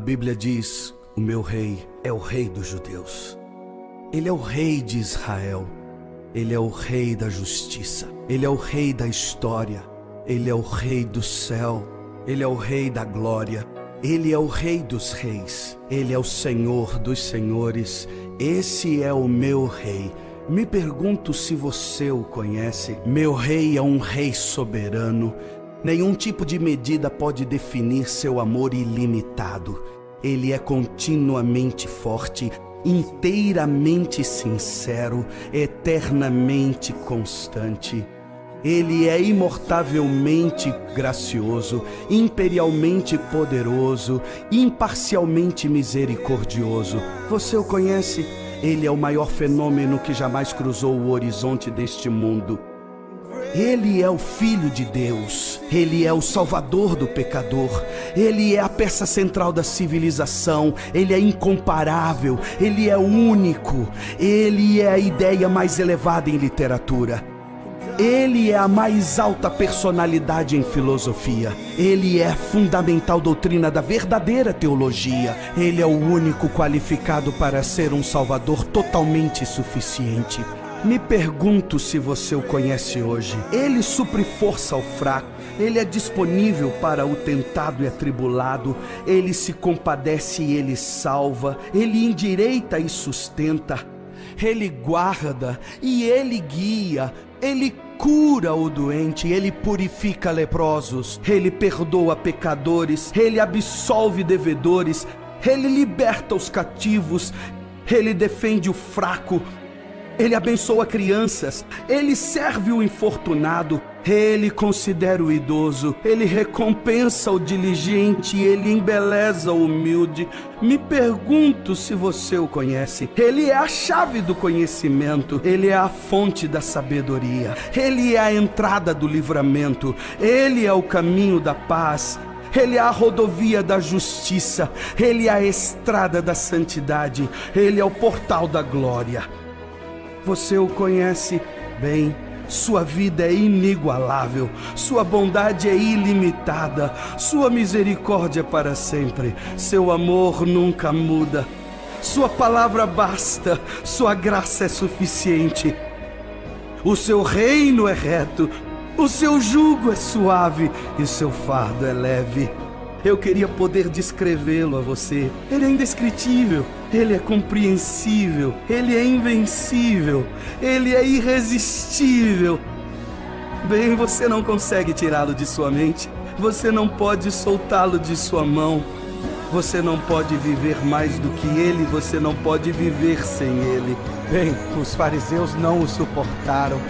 Bíblia diz: o meu rei é o rei dos judeus. Ele é o rei de Israel. Ele é o rei da justiça. Ele é o rei da história. Ele é o rei do céu. Ele é o rei da glória. Ele é o rei dos reis. Ele é o Senhor dos senhores. Esse é o meu rei. Me pergunto se você o conhece. Meu rei é um rei soberano. Nenhum tipo de medida pode definir seu amor ilimitado. Ele é continuamente forte, inteiramente sincero, eternamente constante. Ele é imortavelmente gracioso, imperialmente poderoso, imparcialmente misericordioso. Você o conhece? Ele é o maior fenômeno que jamais cruzou o horizonte deste mundo. Ele é o Filho de Deus, Ele é o Salvador do pecador, Ele é a peça central da civilização, Ele é incomparável, Ele é único, Ele é a ideia mais elevada em literatura. Ele é a mais alta personalidade em filosofia. Ele é a fundamental doutrina da verdadeira teologia. Ele é o único qualificado para ser um Salvador totalmente suficiente. Me pergunto se você o conhece hoje. Ele supre força ao fraco. Ele é disponível para o tentado e atribulado. Ele se compadece e ele salva. Ele endireita e sustenta. Ele guarda e ele guia. Ele cura o doente, ele purifica leprosos, ele perdoa pecadores, ele absolve devedores, ele liberta os cativos, ele defende o fraco, ele abençoa crianças, ele serve o infortunado, ele considera o idoso, ele recompensa o diligente, ele embeleza o humilde. Me pergunto se você o conhece. Ele é a chave do conhecimento, ele é a fonte da sabedoria, ele é a entrada do livramento, ele é o caminho da paz. Ele é a rodovia da justiça, ele é a estrada da santidade, ele é o portal da glória. Você o conhece bem, sua vida é inigualável, sua bondade é ilimitada, sua misericórdia é para sempre, seu amor nunca muda, sua palavra basta, sua graça é suficiente, o seu reino é reto, o seu jugo é suave e o seu fardo é leve. Eu queria poder descrevê-lo a você. Ele é indescritível, ele é compreensível, ele é invencível, ele é irresistível. Bem, você não consegue tirá-lo de sua mente, você não pode soltá-lo de sua mão. Você não pode viver mais do que ele, você não pode viver sem ele. Bem, os fariseus não o suportaram,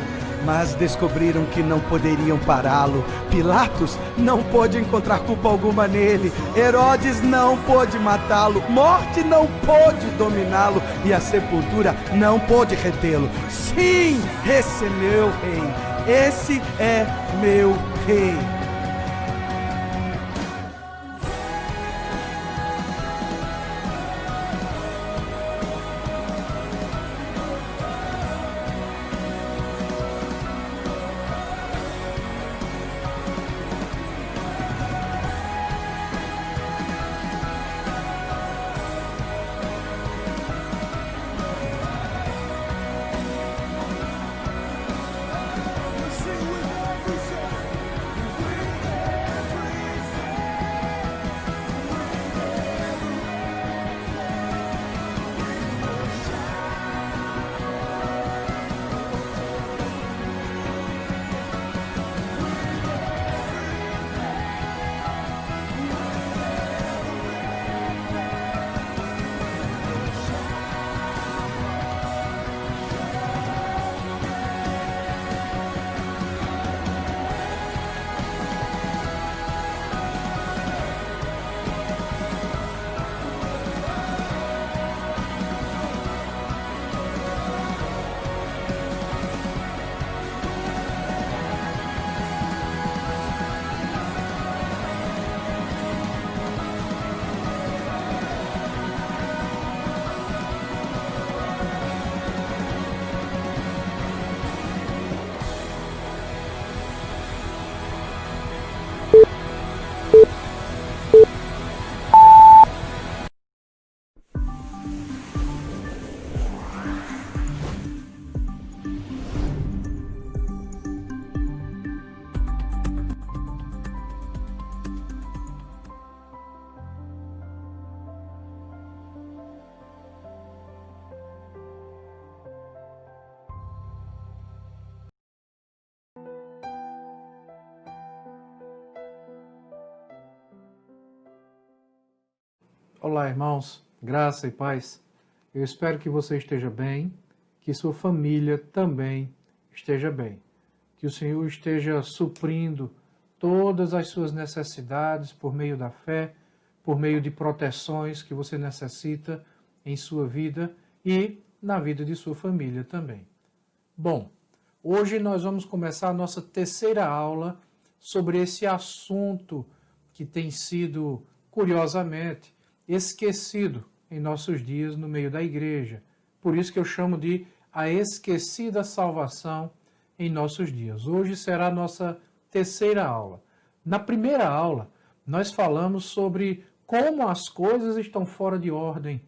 mas descobriram que não poderiam pará-lo. Pilatos não pôde encontrar culpa alguma nele. Herodes não pôde matá-lo. Morte não pôde dominá-lo. E a sepultura não pôde retê-lo. Sim, esse é meu rei. Esse é meu rei. Olá, irmãos, graça e paz. Eu espero que você esteja bem, que sua família também esteja bem, que o Senhor esteja suprindo todas as suas necessidades por meio da fé, por meio de proteções que você necessita em sua vida e na vida de sua família também. Bom, hoje nós vamos começar a nossa terceira aula sobre esse assunto que tem sido, curiosamente, esquecido em nossos dias no meio da igreja. Por isso que eu chamo de a esquecida salvação em nossos dias. Hoje será a nossa terceira aula. Na primeira aula, nós falamos sobre como as coisas estão fora de ordem,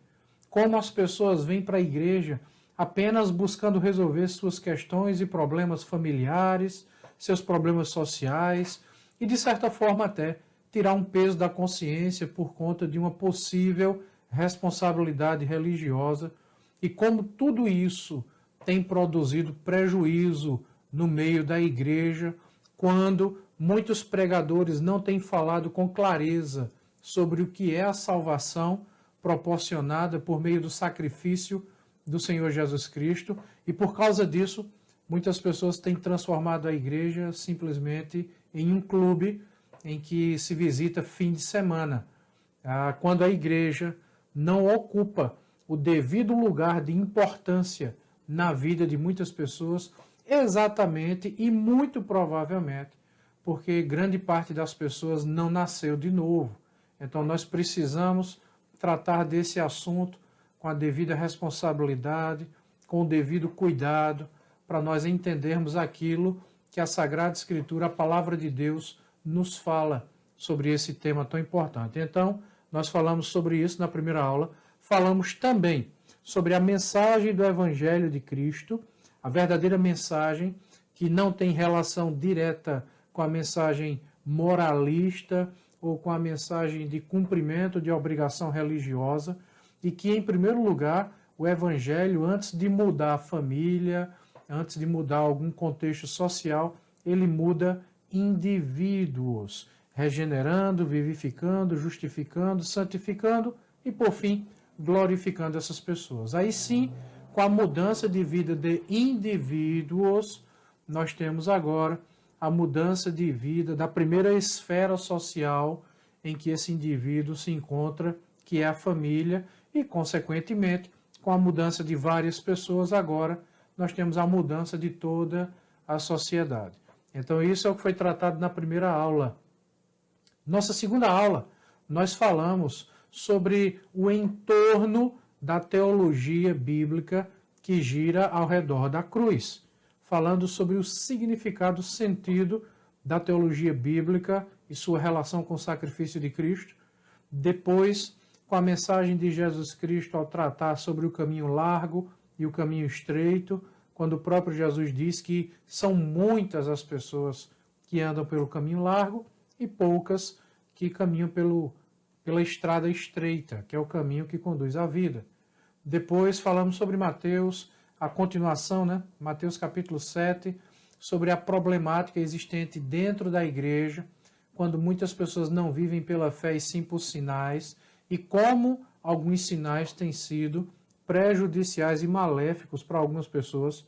como as pessoas vêm para a igreja apenas buscando resolver suas questões e problemas familiares, seus problemas sociais e, de certa forma, até tirar um peso da consciência por conta de uma possível responsabilidade religiosa e como tudo isso tem produzido prejuízo no meio da igreja quando muitos pregadores não têm falado com clareza sobre o que é a salvação proporcionada por meio do sacrifício do Senhor Jesus Cristo e por causa disso muitas pessoas têm transformado a igreja simplesmente em um clube em que se visita fim de semana, quando a igreja não ocupa o devido lugar de importância na vida de muitas pessoas, exatamente e muito provavelmente porque grande parte das pessoas não nasceu de novo. Então nós precisamos tratar desse assunto com a devida responsabilidade, com o devido cuidado, para nós entendermos aquilo que a Sagrada Escritura, a Palavra de Deus, nos fala sobre esse tema tão importante. Então, nós falamos sobre isso na primeira aula. Falamos também sobre a mensagem do Evangelho de Cristo, a verdadeira mensagem que não tem relação direta com a mensagem moralista ou com a mensagem de cumprimento de obrigação religiosa e que, em primeiro lugar, o Evangelho, antes de mudar a família, antes de mudar algum contexto social, ele muda indivíduos, regenerando, vivificando, justificando, santificando e, por fim, glorificando essas pessoas. Aí sim, com a mudança de vida de indivíduos, nós temos agora a mudança de vida da primeira esfera social em que esse indivíduo se encontra, que é a família, e, consequentemente, com a mudança de várias pessoas, agora nós temos a mudança de toda a sociedade. Então, isso é o que foi tratado na primeira aula. Nossa segunda aula, nós falamos sobre o entorno da teologia bíblica que gira ao redor da cruz, falando sobre o significado, sentido da teologia bíblica e sua relação com o sacrifício de Cristo. Depois, com a mensagem de Jesus Cristo ao tratar sobre o caminho largo e o caminho estreito, quando o próprio Jesus diz que são muitas as pessoas que andam pelo caminho largo e poucas que caminham pela estrada estreita, que é o caminho que conduz à vida. Depois falamos sobre Mateus, a continuação, Mateus capítulo 7, sobre a problemática existente dentro da igreja, quando muitas pessoas não vivem pela fé e sim por sinais, e como alguns sinais têm sido prejudiciais e maléficos para algumas pessoas,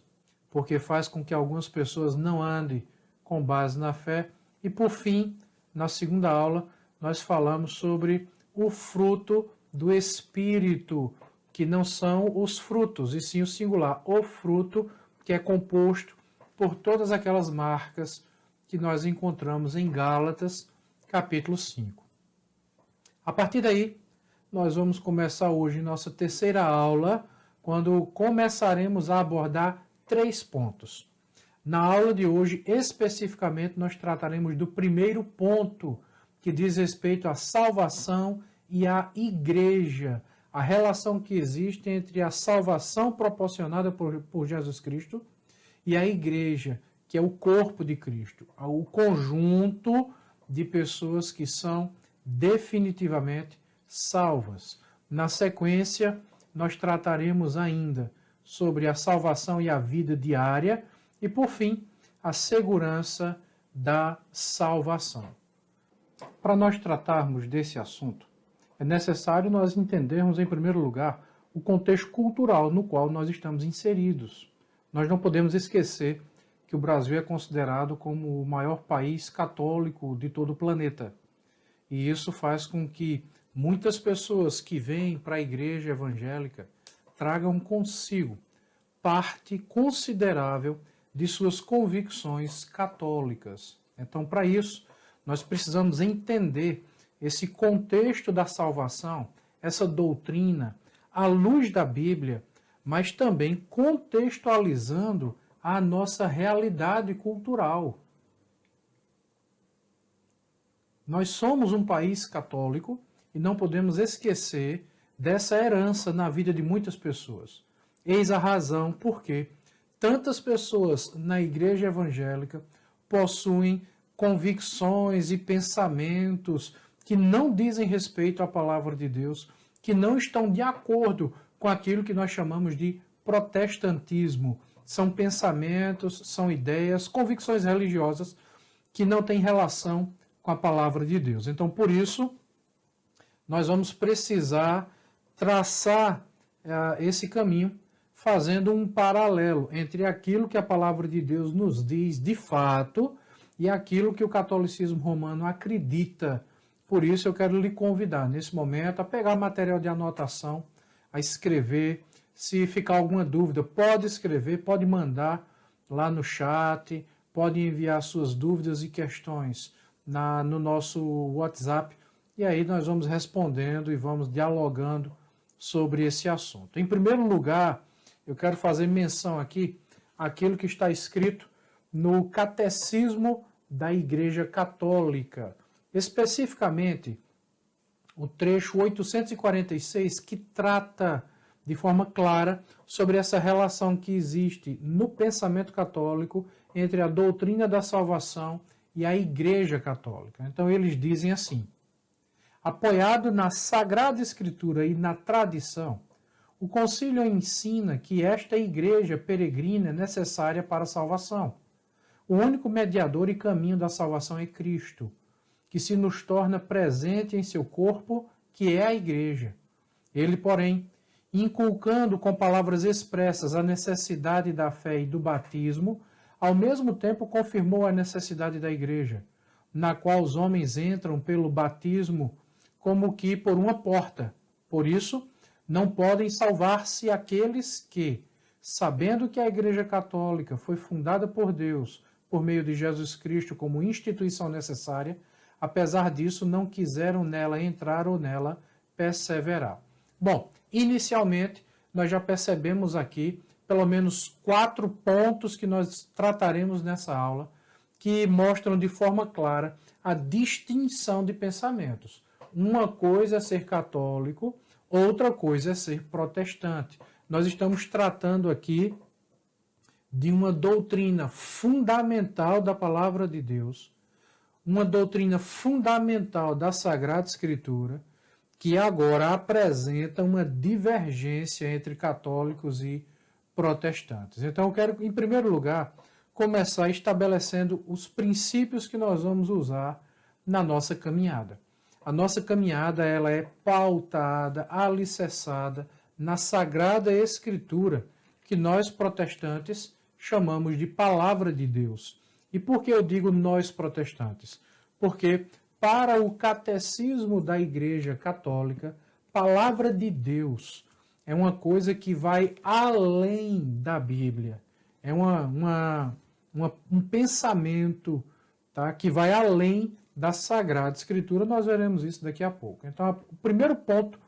porque faz com que algumas pessoas não andem com base na fé. E por fim, na segunda aula, nós falamos sobre o fruto do Espírito, que não são os frutos, e sim o singular, o fruto que é composto por todas aquelas marcas que nós encontramos em Gálatas, capítulo 5. A partir daí, nós vamos começar hoje nossa terceira aula, quando começaremos a abordar 3 pontos. Na aula de hoje, especificamente, nós trataremos do primeiro ponto, que diz respeito à salvação e à igreja, a relação que existe entre a salvação proporcionada por Jesus Cristo e a igreja, que é o corpo de Cristo, o conjunto de pessoas que são definitivamente salvas. Na sequência, nós trataremos ainda sobre a salvação e a vida diária e, por fim, a segurança da salvação. Para nós tratarmos desse assunto, é necessário nós entendermos, em primeiro lugar, o contexto cultural no qual nós estamos inseridos. Nós não podemos esquecer que o Brasil é considerado como o maior país católico de todo o planeta. E isso faz com que muitas pessoas que vêm para a igreja evangélica tragam consigo parte considerável de suas convicções católicas. Então, para isso, nós precisamos entender esse contexto da salvação, essa doutrina, à luz da Bíblia, mas também contextualizando a nossa realidade cultural. Nós somos um país católico e não podemos esquecer dessa herança na vida de muitas pessoas. Eis a razão por que tantas pessoas na igreja evangélica possuem convicções e pensamentos que não dizem respeito à palavra de Deus, que não estão de acordo com aquilo que nós chamamos de protestantismo. São pensamentos, são ideias, convicções religiosas que não têm relação com a palavra de Deus. Então, por isso, nós vamos precisar traçar esse caminho, fazendo um paralelo entre aquilo que a palavra de Deus nos diz de fato e aquilo que o catolicismo romano acredita. Por isso, eu quero lhe convidar, nesse momento, a pegar material de anotação, a escrever. Se ficar alguma dúvida, pode escrever, pode mandar lá no chat, pode enviar suas dúvidas e questões no nosso WhatsApp, e aí nós vamos respondendo e vamos dialogando sobre esse assunto. Em primeiro lugar, eu quero fazer menção aqui àquilo que está escrito no Catecismo da Igreja Católica, especificamente o trecho 846, que trata de forma clara sobre essa relação que existe no pensamento católico entre a doutrina da salvação e a Igreja Católica. Então eles dizem assim: apoiado na Sagrada Escritura e na tradição, o concílio ensina que esta igreja peregrina é necessária para a salvação. O único mediador e caminho da salvação é Cristo, que se nos torna presente em seu corpo, que é a igreja. Ele, porém, inculcando com palavras expressas a necessidade da fé e do batismo, ao mesmo tempo confirmou a necessidade da igreja, na qual os homens entram pelo batismo como que por uma porta. Por isso, não podem salvar-se aqueles que, sabendo que a Igreja Católica foi fundada por Deus por meio de Jesus Cristo como instituição necessária, apesar disso, não quiseram nela entrar ou nela perseverar. Bom, inicialmente, nós já percebemos aqui pelo menos 4 pontos que nós trataremos nessa aula, que mostram de forma clara a distinção de pensamentos. Uma coisa é ser católico, outra coisa é ser protestante. Nós estamos tratando aqui de uma doutrina fundamental da palavra de Deus, uma doutrina fundamental da Sagrada Escritura, que agora apresenta uma divergência entre católicos e protestantes. Então eu quero, em primeiro lugar, começar estabelecendo os princípios que nós vamos usar na nossa caminhada. A nossa caminhada ela é pautada, alicerçada na Sagrada Escritura, que nós protestantes chamamos de Palavra de Deus. E por que eu digo nós protestantes? Porque para o catecismo da Igreja Católica, Palavra de Deus é uma coisa que vai além da Bíblia. É um pensamento, tá, que vai além da Sagrada Escritura. Nós veremos isso daqui a pouco. Então, o primeiro ponto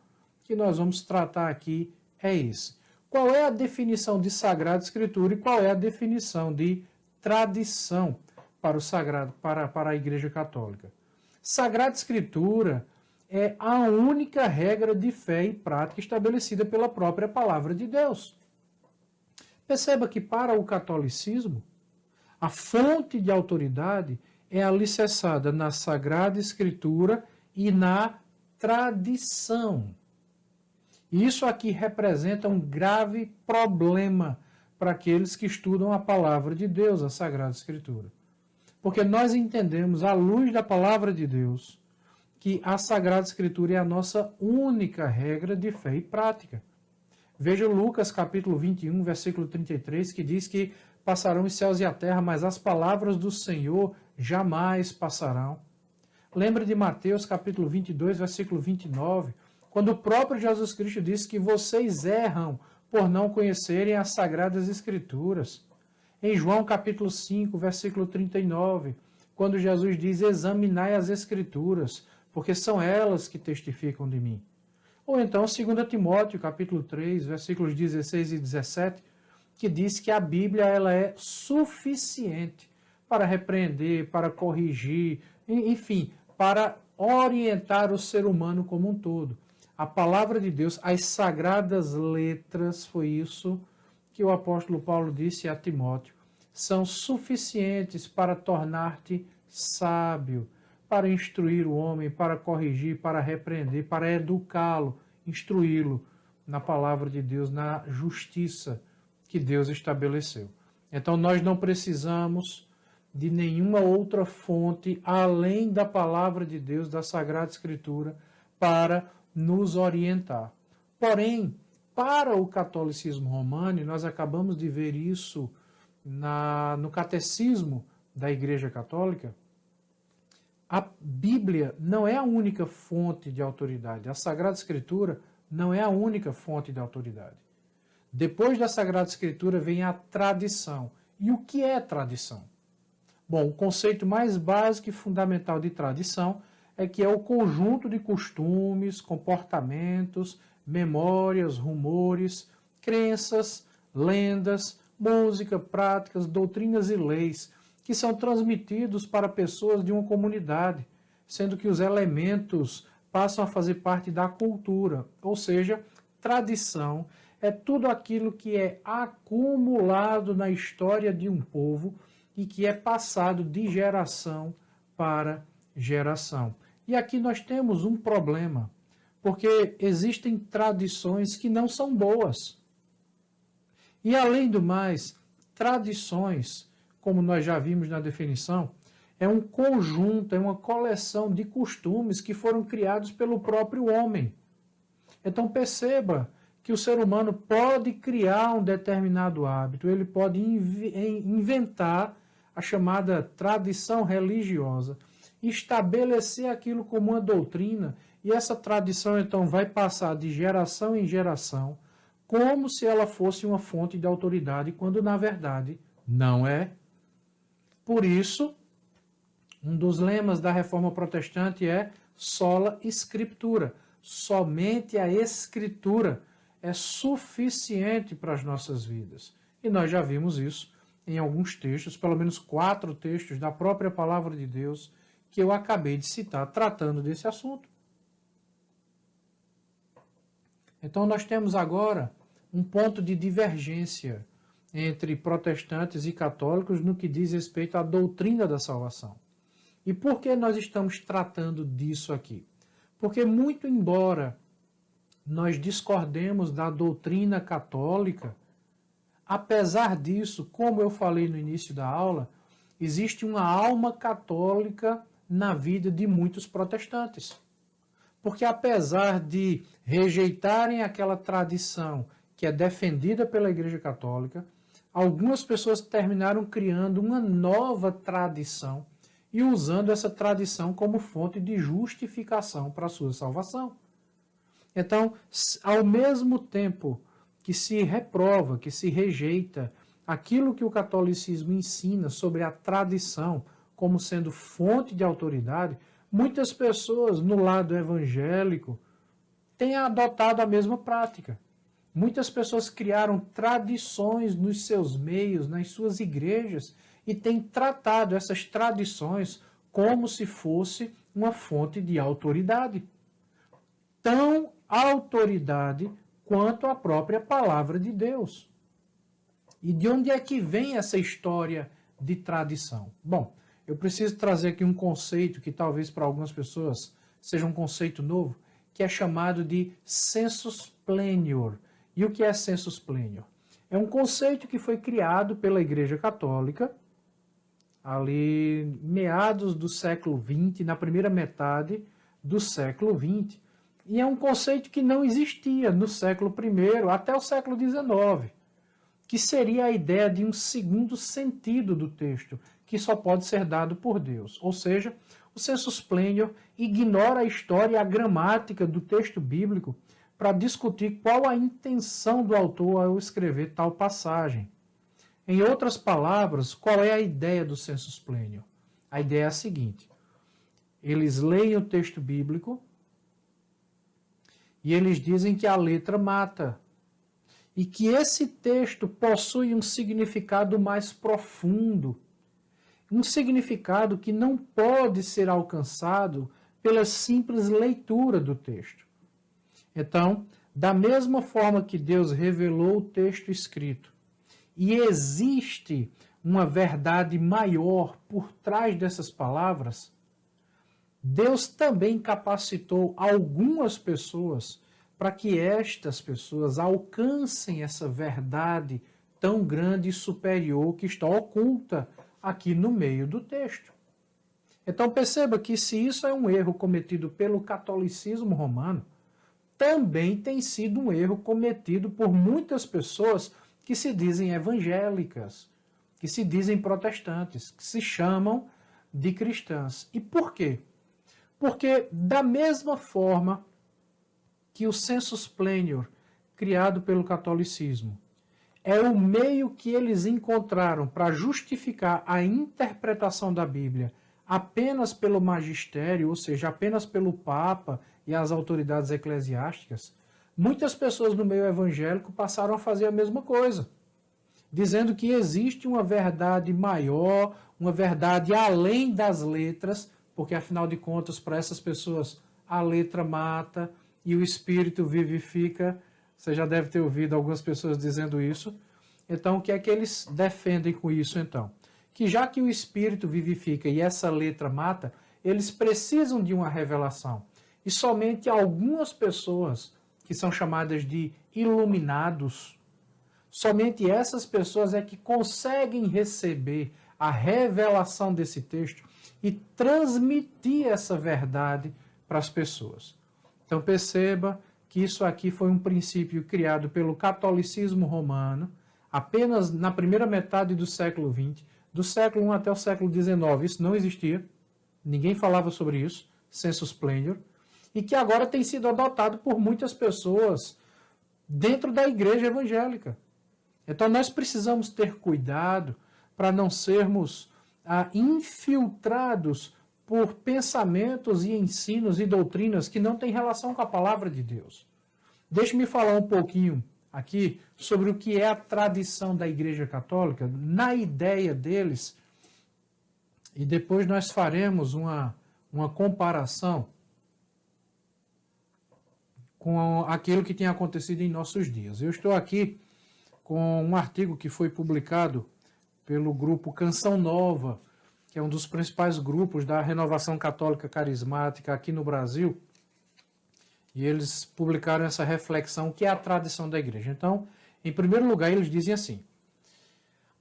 que nós vamos tratar aqui é esse. Qual é a definição de Sagrada Escritura e qual é a definição de tradição para o sagrado, para a Igreja Católica? Sagrada Escritura é a única regra de fé e prática estabelecida pela própria palavra de Deus. Perceba que para o catolicismo, a fonte de autoridade é alicerçada na Sagrada Escritura e na tradição. Isso aqui representa um grave problema para aqueles que estudam a palavra de Deus, a Sagrada Escritura. Porque nós entendemos, à luz da palavra de Deus, que a Sagrada Escritura é a nossa única regra de fé e prática. Veja Lucas capítulo 21, versículo 33, que diz que passarão os céus e a terra, mas as palavras do Senhor jamais passarão. Lembra de Mateus capítulo 22, versículo 29, quando o próprio Jesus Cristo disse que vocês erram por não conhecerem as Sagradas Escrituras. Em João capítulo 5, versículo 39, quando Jesus diz, examinai as Escrituras, porque são elas que testificam de mim. Ou então, 2 Timóteo capítulo 3, versículos 16 e 17, que diz que a Bíblia ela é suficiente para repreender, para corrigir, enfim, para orientar o ser humano como um todo. A palavra de Deus, as sagradas letras, foi isso que o apóstolo Paulo disse a Timóteo, são suficientes para tornar-te sábio, para instruir o homem, para corrigir, para repreender, para educá-lo, instruí-lo na palavra de Deus, na justiça que Deus estabeleceu. Então nós não precisamos de nenhuma outra fonte além da palavra de Deus, da Sagrada Escritura, para nos orientar. Porém, para o catolicismo romano, e nós acabamos de ver isso no catecismo da Igreja Católica, a Bíblia não é a única fonte de autoridade. A Sagrada Escritura não é a única fonte de autoridade. Depois da Sagrada Escritura vem a tradição. E o que é tradição? Bom, o conceito mais básico e fundamental de tradição é que é o conjunto de costumes, comportamentos, memórias, rumores, crenças, lendas, música, práticas, doutrinas e leis que são transmitidos para pessoas de uma comunidade, sendo que os elementos passam a fazer parte da cultura, ou seja, tradição é tudo aquilo que é acumulado na história de um povo e que é passado de geração para geração. E aqui nós temos um problema, porque existem tradições que não são boas. E além do mais, tradições, como nós já vimos na definição, é um conjunto, é uma coleção de costumes que foram criados pelo próprio homem. Então perceba que o ser humano pode criar um determinado hábito, ele pode inventar a chamada tradição religiosa, estabelecer aquilo como uma doutrina, e essa tradição então vai passar de geração em geração, como se ela fosse uma fonte de autoridade, quando na verdade não é. Por isso, um dos lemas da Reforma Protestante é sola scriptura, somente a Escritura é suficiente para as nossas vidas. E nós já vimos isso em alguns textos, pelo menos 4 textos da própria Palavra de Deus, que eu acabei de citar, tratando desse assunto. Então nós temos agora um ponto de divergência entre protestantes e católicos no que diz respeito à doutrina da salvação. E por que nós estamos tratando disso aqui? Porque muito embora nós discordemos da doutrina católica, apesar disso, como eu falei no início da aula, existe uma alma católica na vida de muitos protestantes. Porque apesar de rejeitarem aquela tradição que é defendida pela Igreja Católica, algumas pessoas terminaram criando uma nova tradição e usando essa tradição como fonte de justificação para a sua salvação. Então, ao mesmo tempo que se reprova, que se rejeita aquilo que o catolicismo ensina sobre a tradição como sendo fonte de autoridade, muitas pessoas no lado evangélico têm adotado a mesma prática. Muitas pessoas criaram tradições nos seus meios, nas suas igrejas, e têm tratado essas tradições como se fosse uma fonte de autoridade. Tão autoridade quanto a própria palavra de Deus. E de onde é que vem essa história de tradição? Bom, eu preciso trazer aqui um conceito que talvez para algumas pessoas seja um conceito novo, que é chamado de sensus plenior. E o que é sensus plenior? É um conceito que foi criado pela Igreja Católica, ali meados do século XX, na primeira metade, do século XX. E é um conceito que não existia no século I até o século XIX, que seria a ideia de um segundo sentido do texto, que só pode ser dado por Deus. Ou seja, o sensus plenior ignora a história e a gramática do texto bíblico para discutir qual a intenção do autor ao escrever tal passagem. Em outras palavras, qual é a ideia do sensus plenior? A ideia é a seguinte: eles leem o texto bíblico e eles dizem que a letra mata, e que esse texto possui um significado mais profundo, um significado que não pode ser alcançado pela simples leitura do texto. Então, da mesma forma que Deus revelou o texto escrito, e existe uma verdade maior por trás dessas palavras, Deus também capacitou algumas pessoas para que estas pessoas alcancem essa verdade tão grande e superior que está oculta aqui no meio do texto. Então perceba que se isso é um erro cometido pelo catolicismo romano, também tem sido um erro cometido por muitas pessoas que se dizem evangélicas, que se dizem protestantes, que se chamam de cristãs. E por quê? Porque da mesma forma que o sensus plenior, criado pelo catolicismo, é o meio que eles encontraram para justificar a interpretação da Bíblia apenas pelo magistério, ou seja, apenas pelo Papa e as autoridades eclesiásticas, muitas pessoas do meio evangélico passaram a fazer a mesma coisa, dizendo que existe uma verdade maior, uma verdade além das letras, porque afinal de contas, para essas pessoas, a letra mata e o espírito vivifica. Você já deve ter ouvido algumas pessoas dizendo isso. Então, o que é que eles defendem com isso, então? Que já que o espírito vivifica e essa letra mata, eles precisam de uma revelação. E somente algumas pessoas, que são chamadas de iluminados, somente essas pessoas é que conseguem receber a revelação desse texto e transmitir essa verdade para as pessoas. Então perceba que isso aqui foi um princípio criado pelo catolicismo romano, apenas na primeira metade do século XX, do século I até o século XIX. Isso não existia, ninguém falava sobre isso, sensus plenior, e que agora tem sido adotado por muitas pessoas dentro da igreja evangélica. Então nós precisamos ter cuidado para não sermos infiltrados por pensamentos e ensinos e doutrinas que não têm relação com a palavra de Deus. Deixe-me falar um pouquinho aqui sobre o que é a tradição da Igreja Católica, na ideia deles, e depois nós faremos uma comparação com aquilo que tem acontecido em nossos dias. Eu estou aqui com um artigo que foi publicado pelo grupo Canção Nova, que é um dos principais grupos da renovação católica carismática aqui no Brasil, e eles publicaram essa reflexão que é a tradição da igreja. Então, em primeiro lugar, eles dizem assim: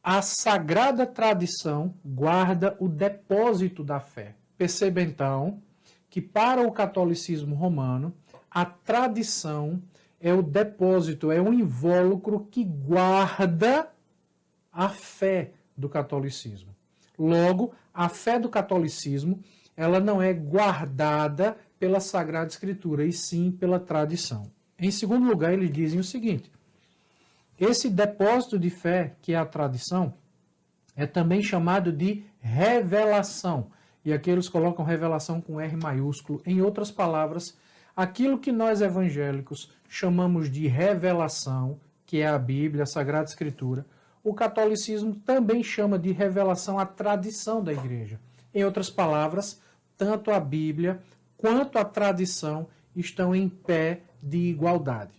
a sagrada tradição guarda o depósito da fé. Perceba então que para o catolicismo romano, a tradição é o depósito, é um invólucro que guarda a fé do catolicismo. Logo, a fé do catolicismo, ela não é guardada pela Sagrada Escritura, e sim pela tradição. Em segundo lugar, eles dizem o seguinte: esse depósito de fé, que é a tradição, é também chamado de revelação. E aqui eles colocam revelação com R maiúsculo. Em outras palavras, aquilo que nós evangélicos chamamos de revelação, que é a Bíblia, a Sagrada Escritura, o catolicismo também chama de revelação a tradição da igreja. Em outras palavras, tanto a Bíblia quanto a tradição estão em pé de igualdade.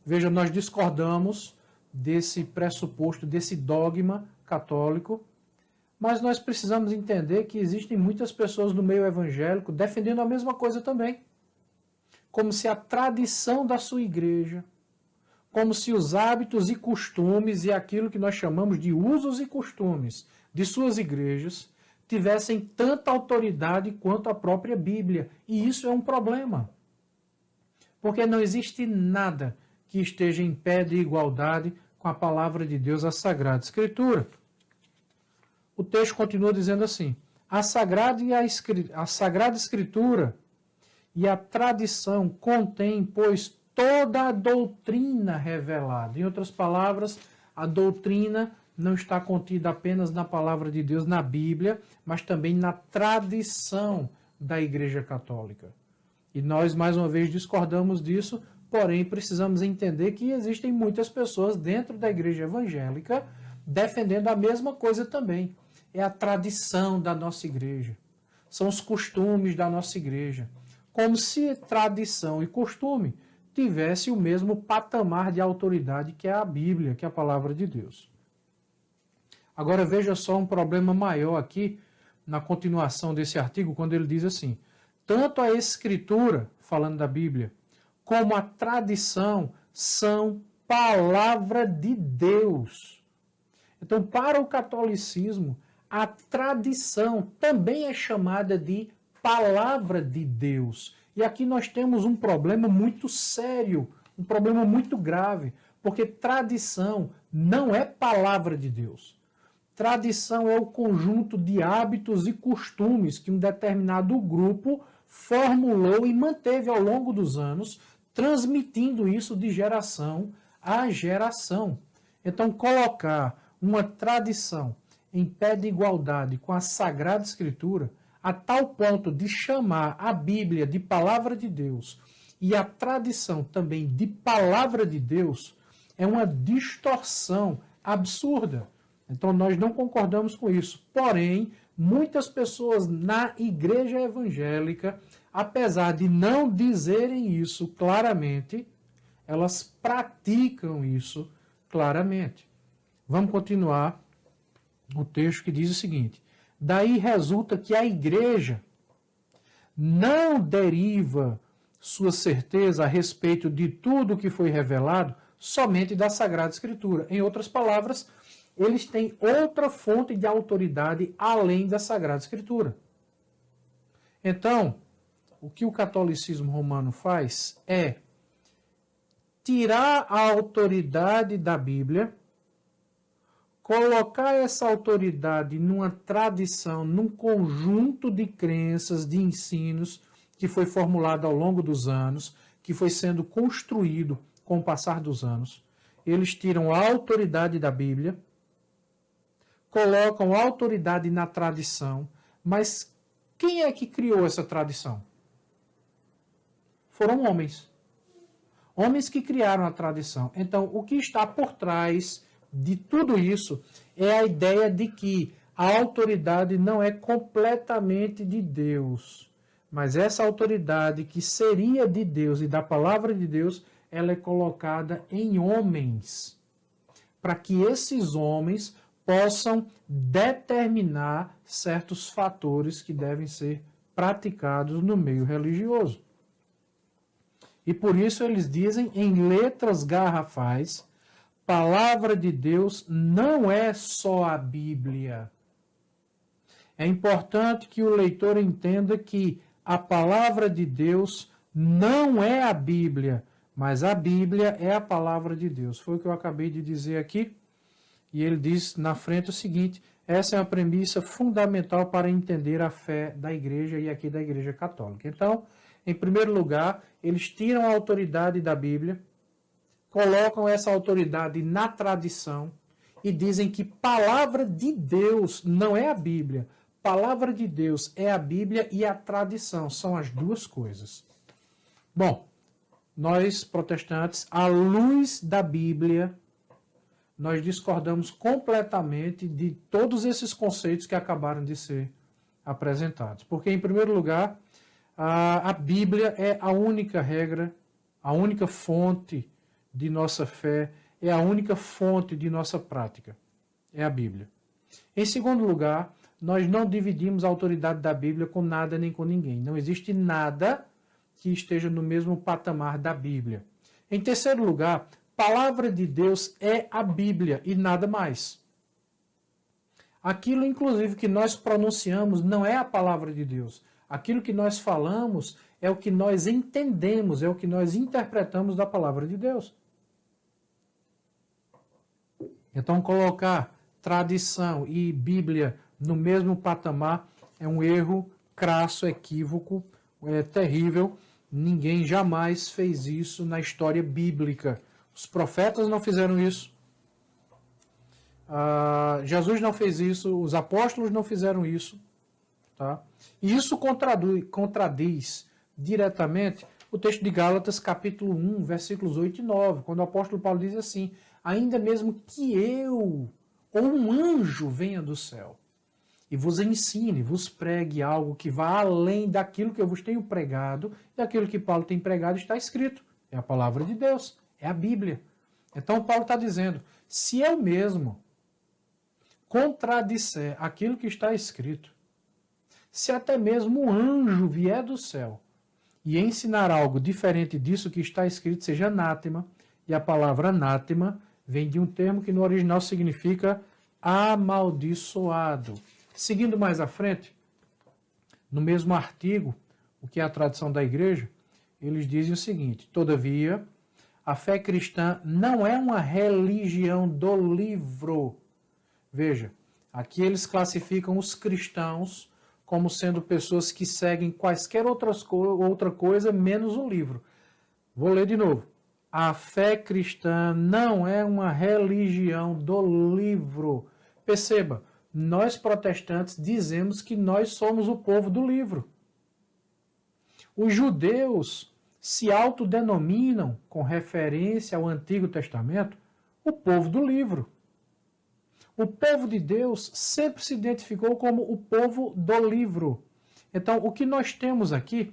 Veja, nós discordamos desse pressuposto, desse dogma católico, mas nós precisamos entender que existem muitas pessoas no meio evangélico defendendo a mesma coisa também. Como se a tradição da sua igreja, como se os hábitos e costumes e aquilo que nós chamamos de usos e costumes de suas igrejas tivessem tanta autoridade quanto a própria Bíblia. E isso é um problema. Porque não existe nada que esteja em pé de igualdade com a palavra de Deus, a Sagrada Escritura. O texto continua dizendo assim: a Sagrada Escritura e a tradição contém, pois, toda a doutrina revelada. Em outras palavras, a doutrina não está contida apenas na palavra de Deus, na Bíblia, mas também na tradição da Igreja Católica. E nós, mais uma vez, discordamos disso, porém precisamos entender que existem muitas pessoas dentro da Igreja Evangélica defendendo a mesma coisa também. É a tradição da nossa igreja. São os costumes da nossa igreja. Como se tradição e costume tivesse o mesmo patamar de autoridade que é a Bíblia, que é a palavra de Deus. Agora veja só um problema maior aqui, na continuação desse artigo, quando ele diz assim: tanto a Escritura, falando da Bíblia, como a tradição são palavra de Deus. Então, para o catolicismo, a tradição também é chamada de palavra de Deus. E aqui nós temos um problema muito sério, um problema muito grave, porque tradição não é palavra de Deus. Tradição é o conjunto de hábitos e costumes que um determinado grupo formulou e manteve ao longo dos anos, transmitindo isso de geração a geração. Então, colocar uma tradição em pé de igualdade com a Sagrada Escritura, a tal ponto de chamar a Bíblia de palavra de Deus e a tradição também de palavra de Deus, é uma distorção absurda. Então, nós não concordamos com isso. Porém, muitas pessoas na igreja evangélica, apesar de não dizerem isso claramente, elas praticam isso claramente. Vamos continuar o texto que diz o seguinte: daí resulta que a igreja não deriva sua certeza a respeito de tudo que foi revelado somente da Sagrada Escritura. Em outras palavras, eles têm outra fonte de autoridade além da Sagrada Escritura. Então, o que o catolicismo romano faz é tirar a autoridade da Bíblia, colocar essa autoridade numa tradição, num conjunto de crenças, de ensinos que foi formulado ao longo dos anos, que foi sendo construído com o passar dos anos. Eles tiram a autoridade da Bíblia, colocam a autoridade na tradição, mas quem é que criou essa tradição? Foram homens. Homens que criaram a tradição. Então, o que está por trás de tudo isso é a ideia de que a autoridade não é completamente de Deus, mas essa autoridade que seria de Deus e da palavra de Deus, ela é colocada em homens, para que esses homens possam determinar certos fatores que devem ser praticados no meio religioso. E por isso eles dizem em letras garrafais: palavra de Deus não é só a Bíblia. É importante que o leitor entenda que a palavra de Deus não é a Bíblia, mas a Bíblia é a palavra de Deus. Foi o que eu acabei de dizer aqui. E ele diz na frente o seguinte: essa é uma premissa fundamental para entender a fé da igreja e aqui da Igreja Católica. Então, em primeiro lugar, eles tiram a autoridade da Bíblia, colocam essa autoridade na tradição e dizem que palavra de Deus não é a Bíblia. Palavra de Deus é a Bíblia e a tradição. São as duas coisas. Bom, nós protestantes, à luz da Bíblia, nós discordamos completamente de todos esses conceitos que acabaram de ser apresentados. Porque, em primeiro lugar, a Bíblia é a única regra, a única fonte de nossa fé, é a única fonte de nossa prática. É a Bíblia. Em segundo lugar, nós não dividimos a autoridade da Bíblia com nada nem com ninguém. Não existe nada que esteja no mesmo patamar da Bíblia. Em terceiro lugar, palavra de Deus é a Bíblia e nada mais. Aquilo, inclusive, que nós pronunciamos não é a palavra de Deus. Aquilo que nós falamos é o que nós entendemos, é o que nós interpretamos da palavra de Deus. Então, colocar tradição e Bíblia no mesmo patamar é um erro crasso, equívoco, é terrível. Ninguém jamais fez isso na história bíblica. Os profetas não fizeram isso. Jesus não fez isso, os apóstolos não fizeram isso. Tá? E isso contradiz diretamente o texto de Gálatas, capítulo 1, versículos 8 e 9, quando o apóstolo Paulo diz assim: ainda mesmo que eu ou um anjo venha do céu e vos ensine, vos pregue algo que vá além daquilo que eu vos tenho pregado, e aquilo que Paulo tem pregado está escrito. É a palavra de Deus, é a Bíblia. Então Paulo está dizendo, se eu mesmo contradisser aquilo que está escrito, se até mesmo um anjo vier do céu e ensinar algo diferente disso que está escrito, seja anátema, e a palavra anátema vem de um termo que no original significa amaldiçoado. Seguindo mais à frente, no mesmo artigo, o que é a tradição da igreja, eles dizem o seguinte: todavia, a fé cristã não é uma religião do livro. Veja, aqui eles classificam os cristãos como sendo pessoas que seguem quaisquer outra coisa menos o livro. Vou ler de novo. A fé cristã não é uma religião do livro. Perceba, nós protestantes dizemos que nós somos o povo do livro. Os judeus se autodenominam, com referência ao Antigo Testamento, o povo do livro. O povo de Deus sempre se identificou como o povo do livro. Então, o que nós temos aqui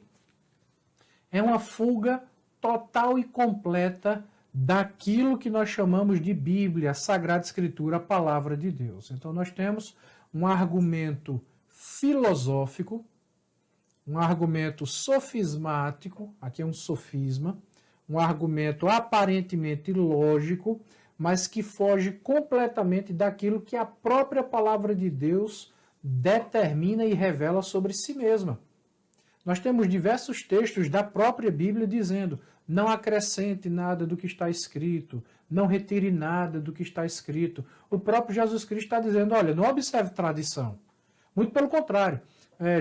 é uma fuga total e completa daquilo que nós chamamos de Bíblia, a Sagrada Escritura, a Palavra de Deus. Então, nós temos um argumento filosófico, um argumento sofismático, aqui é um sofisma, um argumento aparentemente lógico, mas que foge completamente daquilo que a própria palavra de Deus determina e revela sobre si mesma. Nós temos diversos textos da própria Bíblia dizendo: não acrescente nada do que está escrito, não retire nada do que está escrito. O próprio Jesus Cristo está dizendo: olha, não observe tradição. Muito pelo contrário.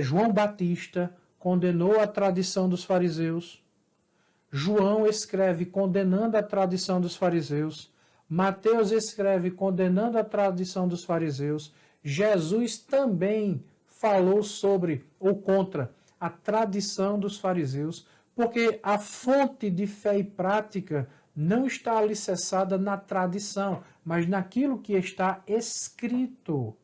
João Batista condenou a tradição dos fariseus. João escreve condenando a tradição dos fariseus. Mateus escreve condenando a tradição dos fariseus. Jesus também falou sobre ou contra a tradição dos fariseus, porque a fonte de fé e prática não está alicerçada na tradição, mas naquilo que está escrito.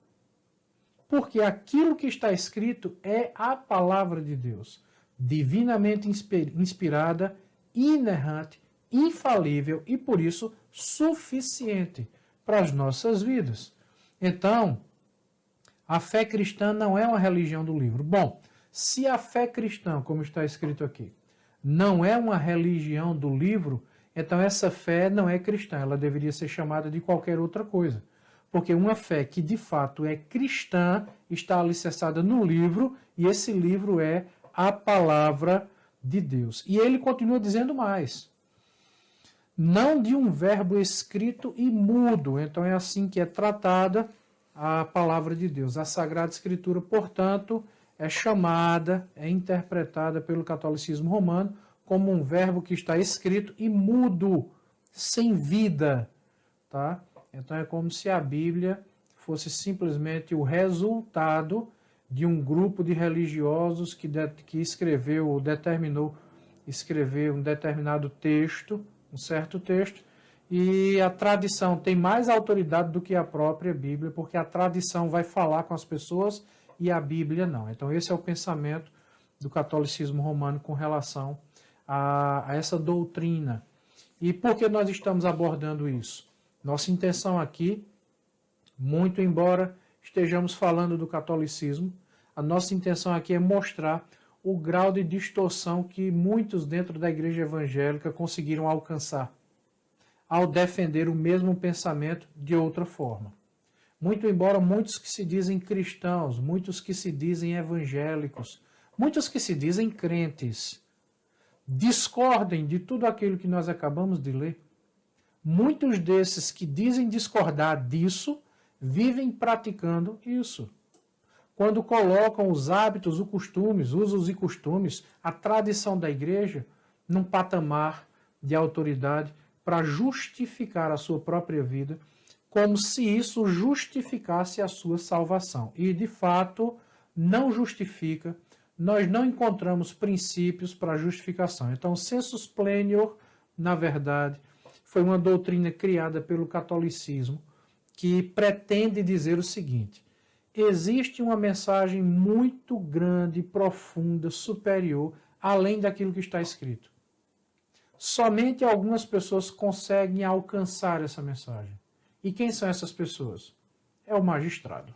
Porque aquilo que está escrito é a palavra de Deus, divinamente inspirada, inerrante, infalível e, por isso, suficiente para as nossas vidas. Então, a fé cristã não é uma religião do livro. Bom, se a fé cristã, como está escrito aqui, não é uma religião do livro, então essa fé não é cristã, ela deveria ser chamada de qualquer outra coisa. Porque uma fé que de fato é cristã está alicerçada no livro, e esse livro é a palavra de Deus. E ele continua dizendo mais: não de um verbo escrito e mudo. Então é assim que é tratada a palavra de Deus. A Sagrada Escritura, portanto, é chamada, é interpretada pelo catolicismo romano como um verbo que está escrito e mudo, sem vida. Tá? Então é como se a Bíblia fosse simplesmente o resultado de um grupo de religiosos que escreveu ou determinou escrever um determinado texto, um certo texto, e a tradição tem mais autoridade do que a própria Bíblia, porque a tradição vai falar com as pessoas e a Bíblia não. Então esse é o pensamento do catolicismo romano com relação a essa doutrina. E por que nós estamos abordando isso? Nossa intenção aqui, muito embora estejamos falando do catolicismo, a nossa intenção aqui é mostrar o grau de distorção que muitos dentro da igreja evangélica conseguiram alcançar ao defender o mesmo pensamento de outra forma. Muito embora muitos que se dizem cristãos, muitos que se dizem evangélicos, muitos que se dizem crentes, discordem de tudo aquilo que nós acabamos de ler, muitos desses que dizem discordar disso, vivem praticando isso. Quando colocam os hábitos, os costumes, usos e costumes, a tradição da igreja, num patamar de autoridade para justificar a sua própria vida, como se isso justificasse a sua salvação. E, de fato, não justifica. Nós não encontramos princípios para justificação. Então, o sensus plenior, na verdade, foi uma doutrina criada pelo catolicismo que pretende dizer o seguinte: existe uma mensagem muito grande, profunda, superior, além daquilo que está escrito. Somente algumas pessoas conseguem alcançar essa mensagem. E quem são essas pessoas? É o magistrado.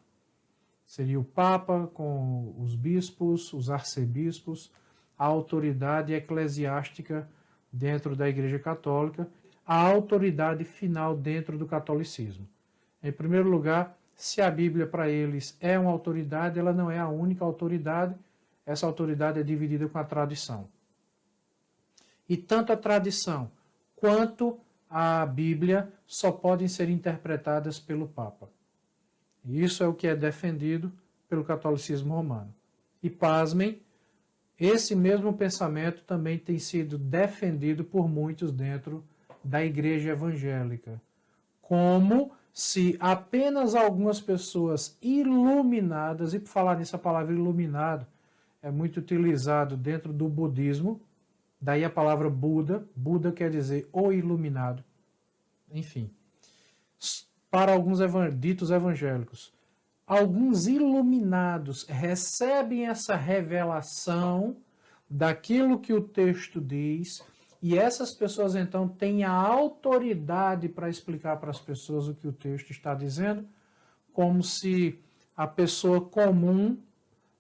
Seria o Papa com os bispos, os arcebispos, a autoridade eclesiástica dentro da Igreja Católica, a autoridade final dentro do catolicismo. Em primeiro lugar, se a Bíblia para eles é uma autoridade, ela não é a única autoridade, essa autoridade é dividida com a tradição. E tanto a tradição quanto a Bíblia só podem ser interpretadas pelo Papa. E isso é o que é defendido pelo catolicismo romano. E pasmem, esse mesmo pensamento também tem sido defendido por muitos dentro da igreja evangélica, como se apenas algumas pessoas iluminadas, e por falar nisso a palavra iluminado é muito utilizado dentro do budismo, daí a palavra Buda, Buda quer dizer o iluminado, enfim, para alguns ditos evangélicos, alguns iluminados recebem essa revelação daquilo que o texto diz, e essas pessoas então têm a autoridade para explicar para as pessoas o que o texto está dizendo, como se a pessoa comum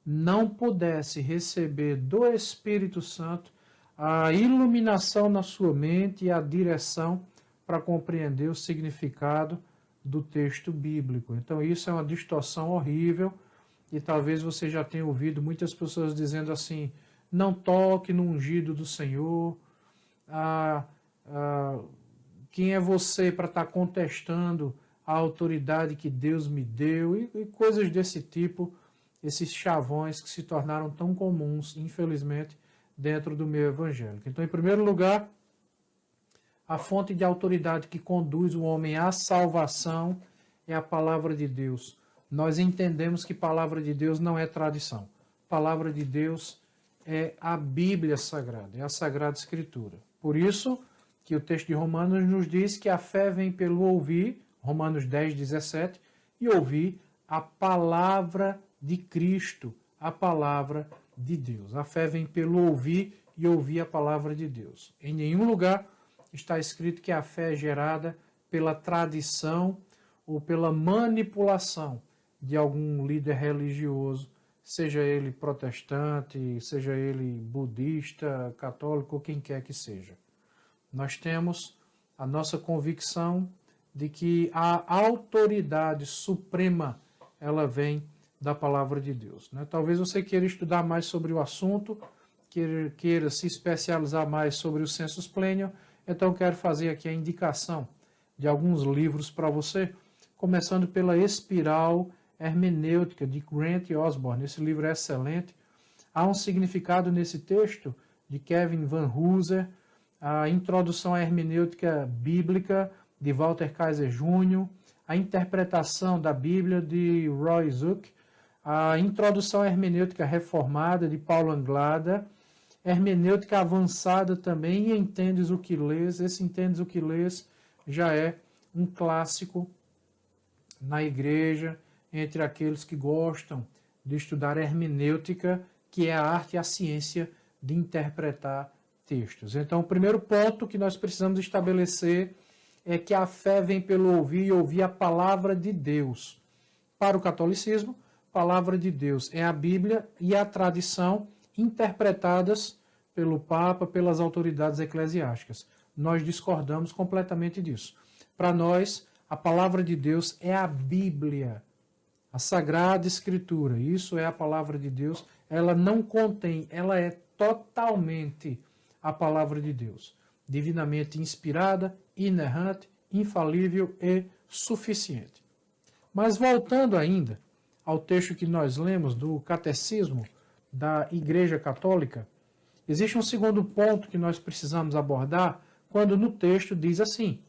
não pudesse receber do Espírito Santo a iluminação na sua mente e a direção para compreender o significado do texto bíblico. Então isso é uma distorção horrível e talvez você já tenha ouvido muitas pessoas dizendo assim: não toque no ungido do Senhor, quem é você para estar contestando a autoridade que Deus me deu, e coisas desse tipo, esses chavões que se tornaram tão comuns, infelizmente, dentro do meio evangélico. Então, em primeiro lugar, a fonte de autoridade que conduz o homem à salvação é a palavra de Deus. Nós entendemos que palavra de Deus não é tradição. Palavra de Deus é a Bíblia Sagrada, é a Sagrada Escritura. Por isso que o texto de Romanos nos diz que a fé vem pelo ouvir, Romanos 10, 17, e ouvir a palavra de Cristo, a palavra de Deus. A fé vem pelo ouvir e ouvir a palavra de Deus. Em nenhum lugar está escrito que a fé é gerada pela tradição ou pela manipulação de algum líder religioso, seja ele protestante, seja ele budista, católico ou quem quer que seja. Nós temos a nossa convicção de que a autoridade suprema, ela vem da palavra de Deus. Talvez você queira estudar mais sobre o assunto, queira se especializar mais sobre o sensus plenior, então quero fazer aqui a indicação de alguns livros para você, começando pela Espiral Hermenêutica, de Grant Osborne. Esse livro é excelente. Há um significado nesse texto de Kevin Van Hooser, a Introdução à Hermenêutica Bíblica, de Walter Kaiser Jr., a Interpretação da Bíblia, de Roy Zuck, a Introdução à Hermenêutica Reformada, de Paulo Anglada, Hermenêutica Avançada também, e Entendes o que lês. Esse Entendes o que lês já é um clássico na igreja, entre aqueles que gostam de estudar hermenêutica, que é a arte e a ciência de interpretar textos. Então, o primeiro ponto que nós precisamos estabelecer é que a fé vem pelo ouvir e ouvir a palavra de Deus. Para o catolicismo, a palavra de Deus é a Bíblia e a tradição interpretadas pelo Papa, pelas autoridades eclesiásticas. Nós discordamos completamente disso. Para nós, A palavra de Deus é a Bíblia, a Sagrada Escritura. Isso é a palavra de Deus. Ela não contém, ela é totalmente a palavra de Deus. Divinamente inspirada, inerrante, infalível e suficiente. Mas voltando ainda ao texto que nós lemos do Catecismo da Igreja Católica, existe um segundo ponto que nós precisamos abordar quando no texto diz assim: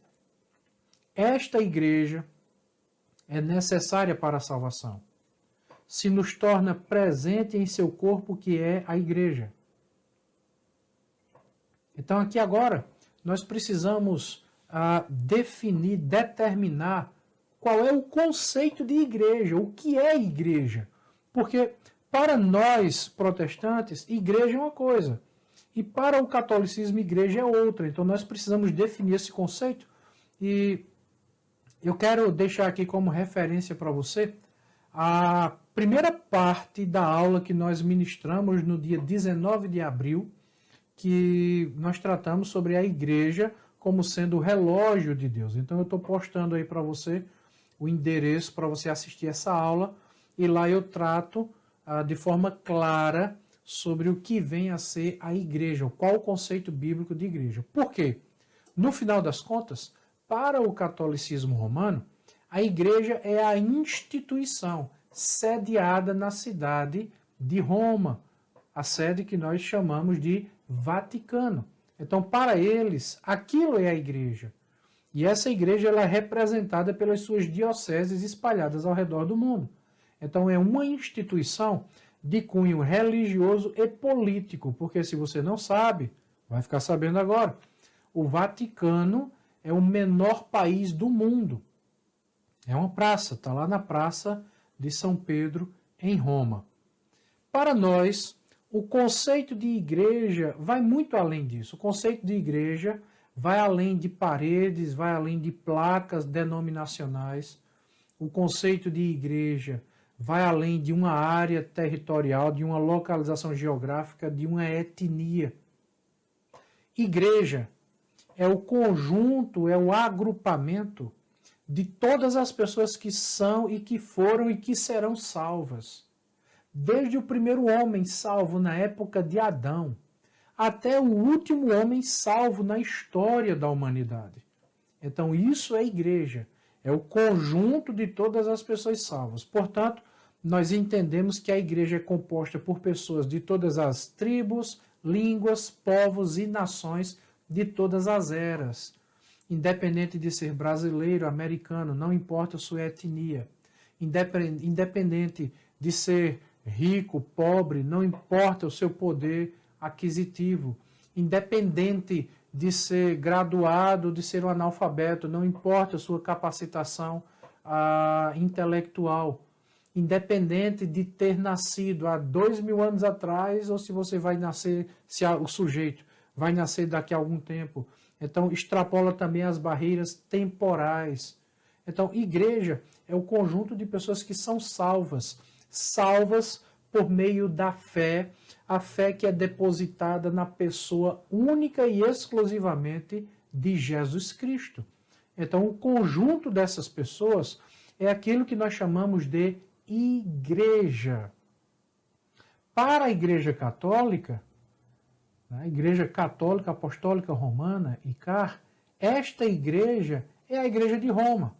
esta igreja é necessária para a salvação, se nos torna presente em seu corpo, que é a igreja. Então aqui agora nós precisamos definir, determinar qual é o conceito de igreja, o que é igreja. Porque para nós protestantes, igreja é uma coisa, e para o catolicismo, igreja é outra. Então nós precisamos definir esse conceito, e eu quero deixar aqui como referência para você a primeira parte da aula que nós ministramos no dia 19 de abril, que nós tratamos sobre a igreja como sendo o relógio de Deus. Então eu estou postando aí para você o endereço para você assistir essa aula, e lá eu trato de forma clara sobre o que vem a ser a igreja, qual o conceito bíblico de igreja. Por quê? No final das contas, para o catolicismo romano, a igreja é a instituição sediada na cidade de Roma, a sede que nós chamamos de Vaticano. Então, para eles, aquilo é a igreja. E essa igreja ela é representada pelas suas dioceses espalhadas ao redor do mundo. Então, é uma instituição de cunho religioso e político, porque se você não sabe, vai ficar sabendo agora. O Vaticano é o menor país do mundo. É uma praça, está lá na Praça de São Pedro, em Roma. Para nós, o conceito de igreja vai muito além disso. O conceito de igreja vai além de paredes, vai além de placas denominacionais. O conceito de igreja vai além de uma área territorial, de uma localização geográfica, de uma etnia. Igreja é o conjunto, é o agrupamento de todas as pessoas que são e que foram e que serão salvas. Desde o primeiro homem salvo na época de Adão, até o último homem salvo na história da humanidade. Então isso é igreja, é o conjunto de todas as pessoas salvas. Portanto, nós entendemos que a igreja é composta por pessoas de todas as tribos, línguas, povos e nações de todas as eras. Independente de ser brasileiro, americano, não importa a sua etnia. Independente de ser rico, pobre, não importa o seu poder aquisitivo. Independente de ser graduado, de ser um analfabeto, não importa a sua capacitação intelectual. Independente de ter nascido há 2000 anos atrás, ou se você vai nascer, se o sujeito vai nascer daqui a algum tempo. Então, extrapola também as barreiras temporais. Então, igreja é o conjunto de pessoas que são salvas. Salvas por meio da fé, a fé que é depositada na pessoa única e exclusivamente de Jesus Cristo. Então, o conjunto dessas pessoas é aquilo que nós chamamos de igreja. Para a Igreja Católica, a Igreja Católica Apostólica Romana, ICAR, esta igreja é a Igreja de Roma.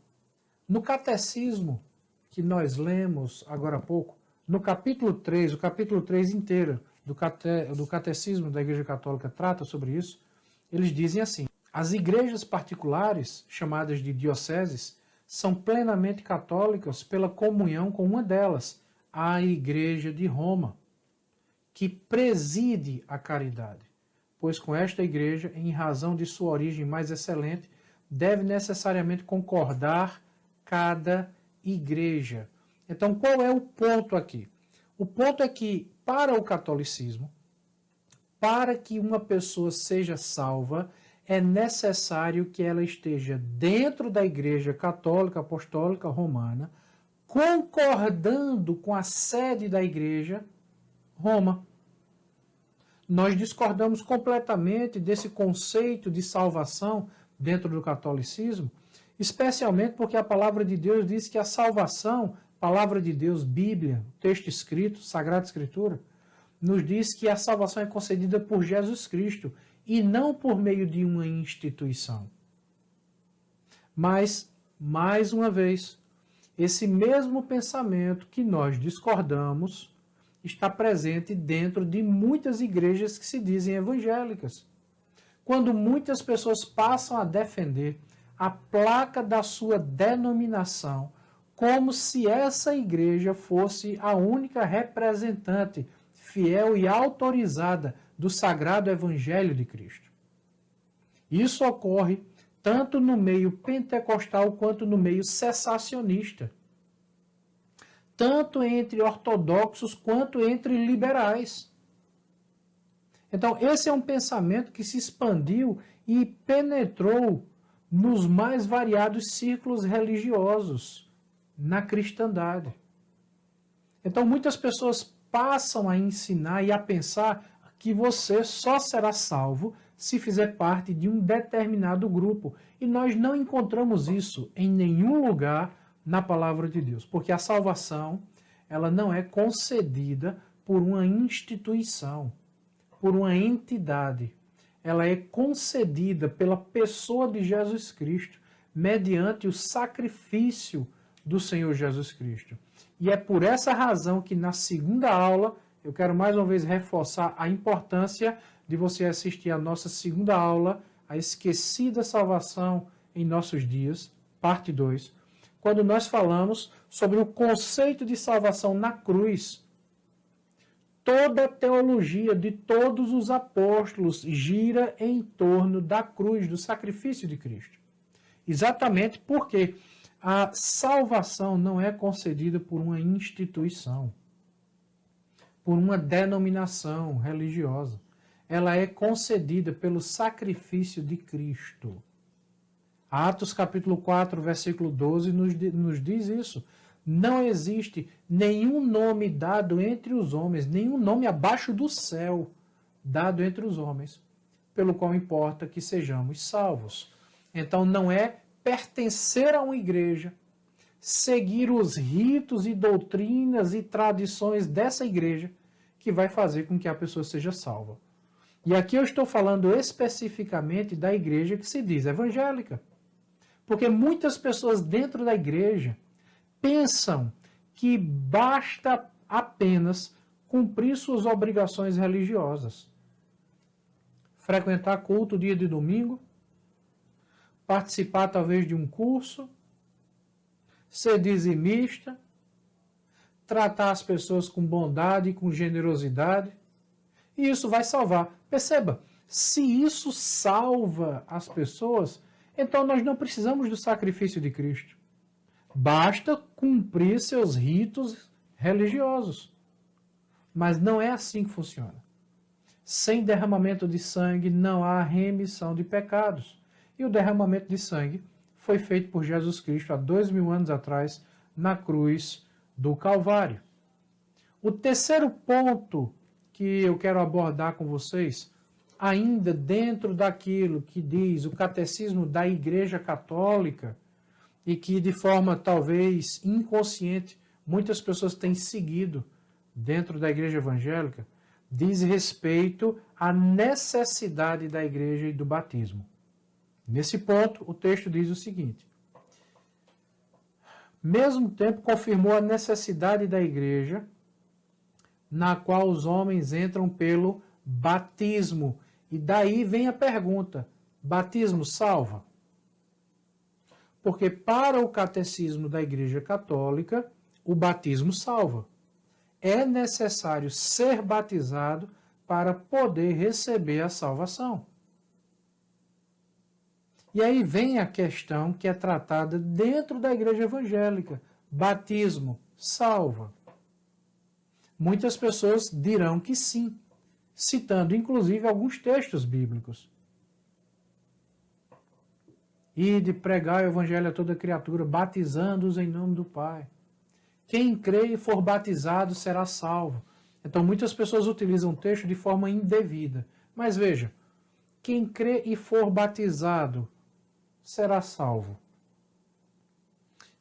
No Catecismo, que nós lemos agora há pouco, no capítulo 3, o capítulo 3 inteiro do Catecismo da Igreja Católica trata sobre isso, eles dizem assim: as igrejas particulares, chamadas de dioceses, são plenamente católicas pela comunhão com uma delas, a Igreja de Roma, que preside a caridade, pois com esta igreja, em razão de sua origem mais excelente, deve necessariamente concordar cada igreja. Então, qual é o ponto aqui? O ponto é que, para o catolicismo, para que uma pessoa seja salva, é necessário que ela esteja dentro da Igreja Católica Apostólica Romana, concordando com a sede da Igreja, Roma. Nós discordamos completamente desse conceito de salvação dentro do catolicismo, Especialmente porque a palavra de Deus diz que a salvação, palavra de Deus, Bíblia, texto escrito, Sagrada Escritura, nos diz que a salvação é concedida por Jesus Cristo e não por meio de uma instituição. Mas, mais uma vez, esse mesmo pensamento que nós discordamos está presente dentro de muitas igrejas que se dizem evangélicas. Quando muitas pessoas passam a defender a placa da sua denominação como se essa igreja fosse a única representante fiel e autorizada do sagrado evangelho de Cristo. Isso ocorre tanto no meio pentecostal quanto no meio cessacionista, tanto entre ortodoxos quanto entre liberais. Então, esse é um pensamento que se expandiu e penetrou nos mais variados círculos religiosos na cristandade. Então, muitas pessoas passam a ensinar e a pensar que você só será salvo se fizer parte de um determinado grupo. E nós não encontramos isso em nenhum lugar na palavra de Deus, porque a salvação, ela não é concedida por uma instituição, por uma entidade. Ela é concedida pela pessoa de Jesus Cristo, mediante o sacrifício do Senhor Jesus Cristo. E é por essa razão que na segunda aula, eu quero mais uma vez reforçar a importância de você assistir a nossa segunda aula, a esquecida salvação em nossos dias, parte 2, quando nós falamos sobre o conceito de salvação na cruz. Toda a teologia de todos os apóstolos gira em torno da cruz, do sacrifício de Cristo. Exatamente porque a salvação não é concedida por uma instituição, por uma denominação religiosa. Ela é concedida pelo sacrifício de Cristo. Atos capítulo 4, versículo 12 nos diz isso. Não existe nenhum nome dado entre os homens, nenhum nome abaixo do céu dado entre os homens, pelo qual importa que sejamos salvos. Então não é pertencer a uma igreja, seguir os ritos e doutrinas e tradições dessa igreja que vai fazer com que a pessoa seja salva. E aqui eu estou falando especificamente da igreja que se diz evangélica. Porque muitas pessoas dentro da igreja pensam que basta apenas cumprir suas obrigações religiosas. Frequentar culto dia de domingo, participar talvez de um curso, ser dizimista, tratar as pessoas com bondade e com generosidade, e isso vai salvar. Perceba, se isso salva as pessoas, então nós não precisamos do sacrifício de Cristo. Basta cumprir seus ritos religiosos. Mas não é assim que funciona. Sem derramamento de sangue não há remissão de pecados. E o derramamento de sangue foi feito por Jesus Cristo há 2000 anos atrás, na cruz do Calvário. O terceiro ponto que eu quero abordar com vocês, ainda dentro daquilo que diz o Catecismo da Igreja Católica, e que de forma talvez inconsciente muitas pessoas têm seguido dentro da Igreja Evangélica, diz respeito à necessidade da Igreja e do batismo. Nesse ponto, o texto diz o seguinte: mesmo tempo confirmou a necessidade da Igreja, na qual os homens entram pelo batismo. E daí vem a pergunta: batismo salva? Porque para o catecismo da Igreja Católica, o batismo salva. É necessário ser batizado para poder receber a salvação. E aí vem a questão que é tratada dentro da Igreja Evangélica: batismo salva? Muitas pessoas dirão que sim, citando inclusive alguns textos bíblicos. E de pregar o evangelho a toda criatura, batizando-os em nome do Pai. Quem crê e for batizado será salvo. Então muitas pessoas utilizam o texto de forma indevida. Mas veja, quem crê e for batizado será salvo.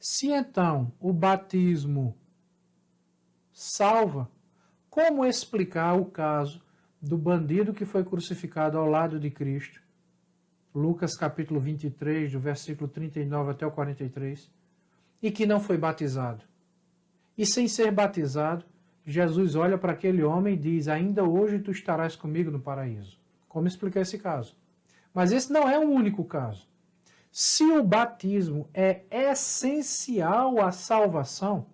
Se então o batismo salva, como explicar o caso do bandido que foi crucificado ao lado de Cristo? Lucas capítulo 23, do versículo 39 até o 43, e que não foi batizado. E sem ser batizado, Jesus olha para aquele homem e diz: ainda hoje tu estarás comigo no paraíso. Como explicar esse caso? Mas esse não é o único caso. Se o batismo é essencial à salvação,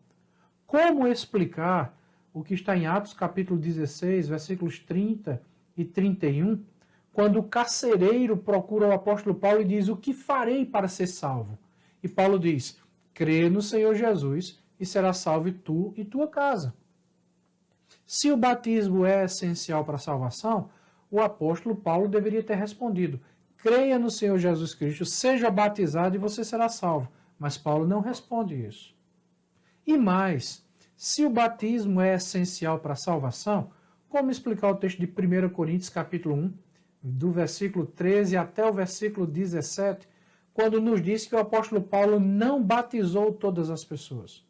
como explicar o que está em Atos capítulo 16, versículos 30 e 31, quando o carcereiro procura o apóstolo Paulo e diz: o que farei para ser salvo? E Paulo diz: crê no Senhor Jesus e será salvo tu e tua casa. Se o batismo é essencial para a salvação, o apóstolo Paulo deveria ter respondido: creia no Senhor Jesus Cristo, seja batizado e você será salvo. Mas Paulo não responde isso. E mais, se o batismo é essencial para a salvação, como explicar o texto de 1 Coríntios capítulo 1, do versículo 13 até o versículo 17, quando nos diz que o apóstolo Paulo não batizou todas as pessoas?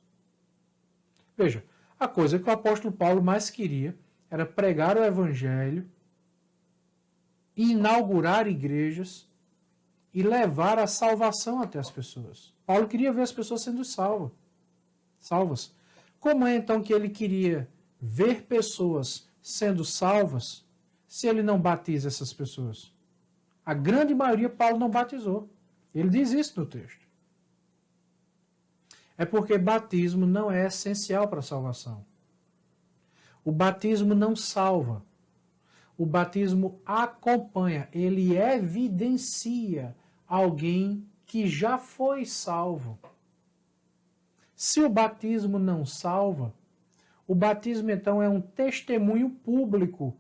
Veja, a coisa que o apóstolo Paulo mais queria era pregar o evangelho, inaugurar igrejas e levar a salvação até as pessoas. Paulo queria ver as pessoas sendo salvas. Como é então que ele queria ver pessoas sendo salvas se ele não batiza essas pessoas? A grande maioria Paulo não batizou. Ele diz isso no texto. É porque batismo não é essencial para a salvação. O batismo não salva. O batismo acompanha, ele evidencia alguém que já foi salvo. Se o batismo não salva, o batismo então é um testemunho público.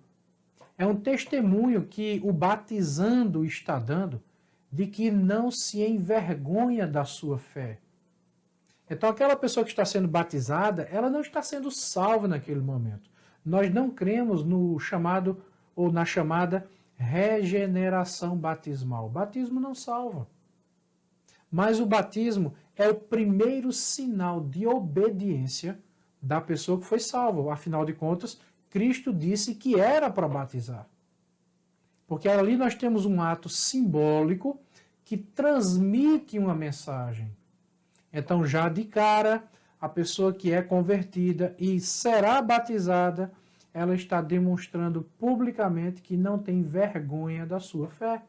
É um testemunho que o batizando está dando de que não se envergonha da sua fé. Então aquela pessoa que está sendo batizada, ela não está sendo salva naquele momento. Nós não cremos no chamado ou na chamada regeneração batismal. O batismo não salva. Mas o batismo é o primeiro sinal de obediência da pessoa que foi salva. Afinal de contas, Cristo disse que era para batizar. Porque ali nós temos um ato simbólico que transmite uma mensagem. Então, já de cara, a pessoa que é convertida e será batizada, ela está demonstrando publicamente que não tem vergonha da sua fé.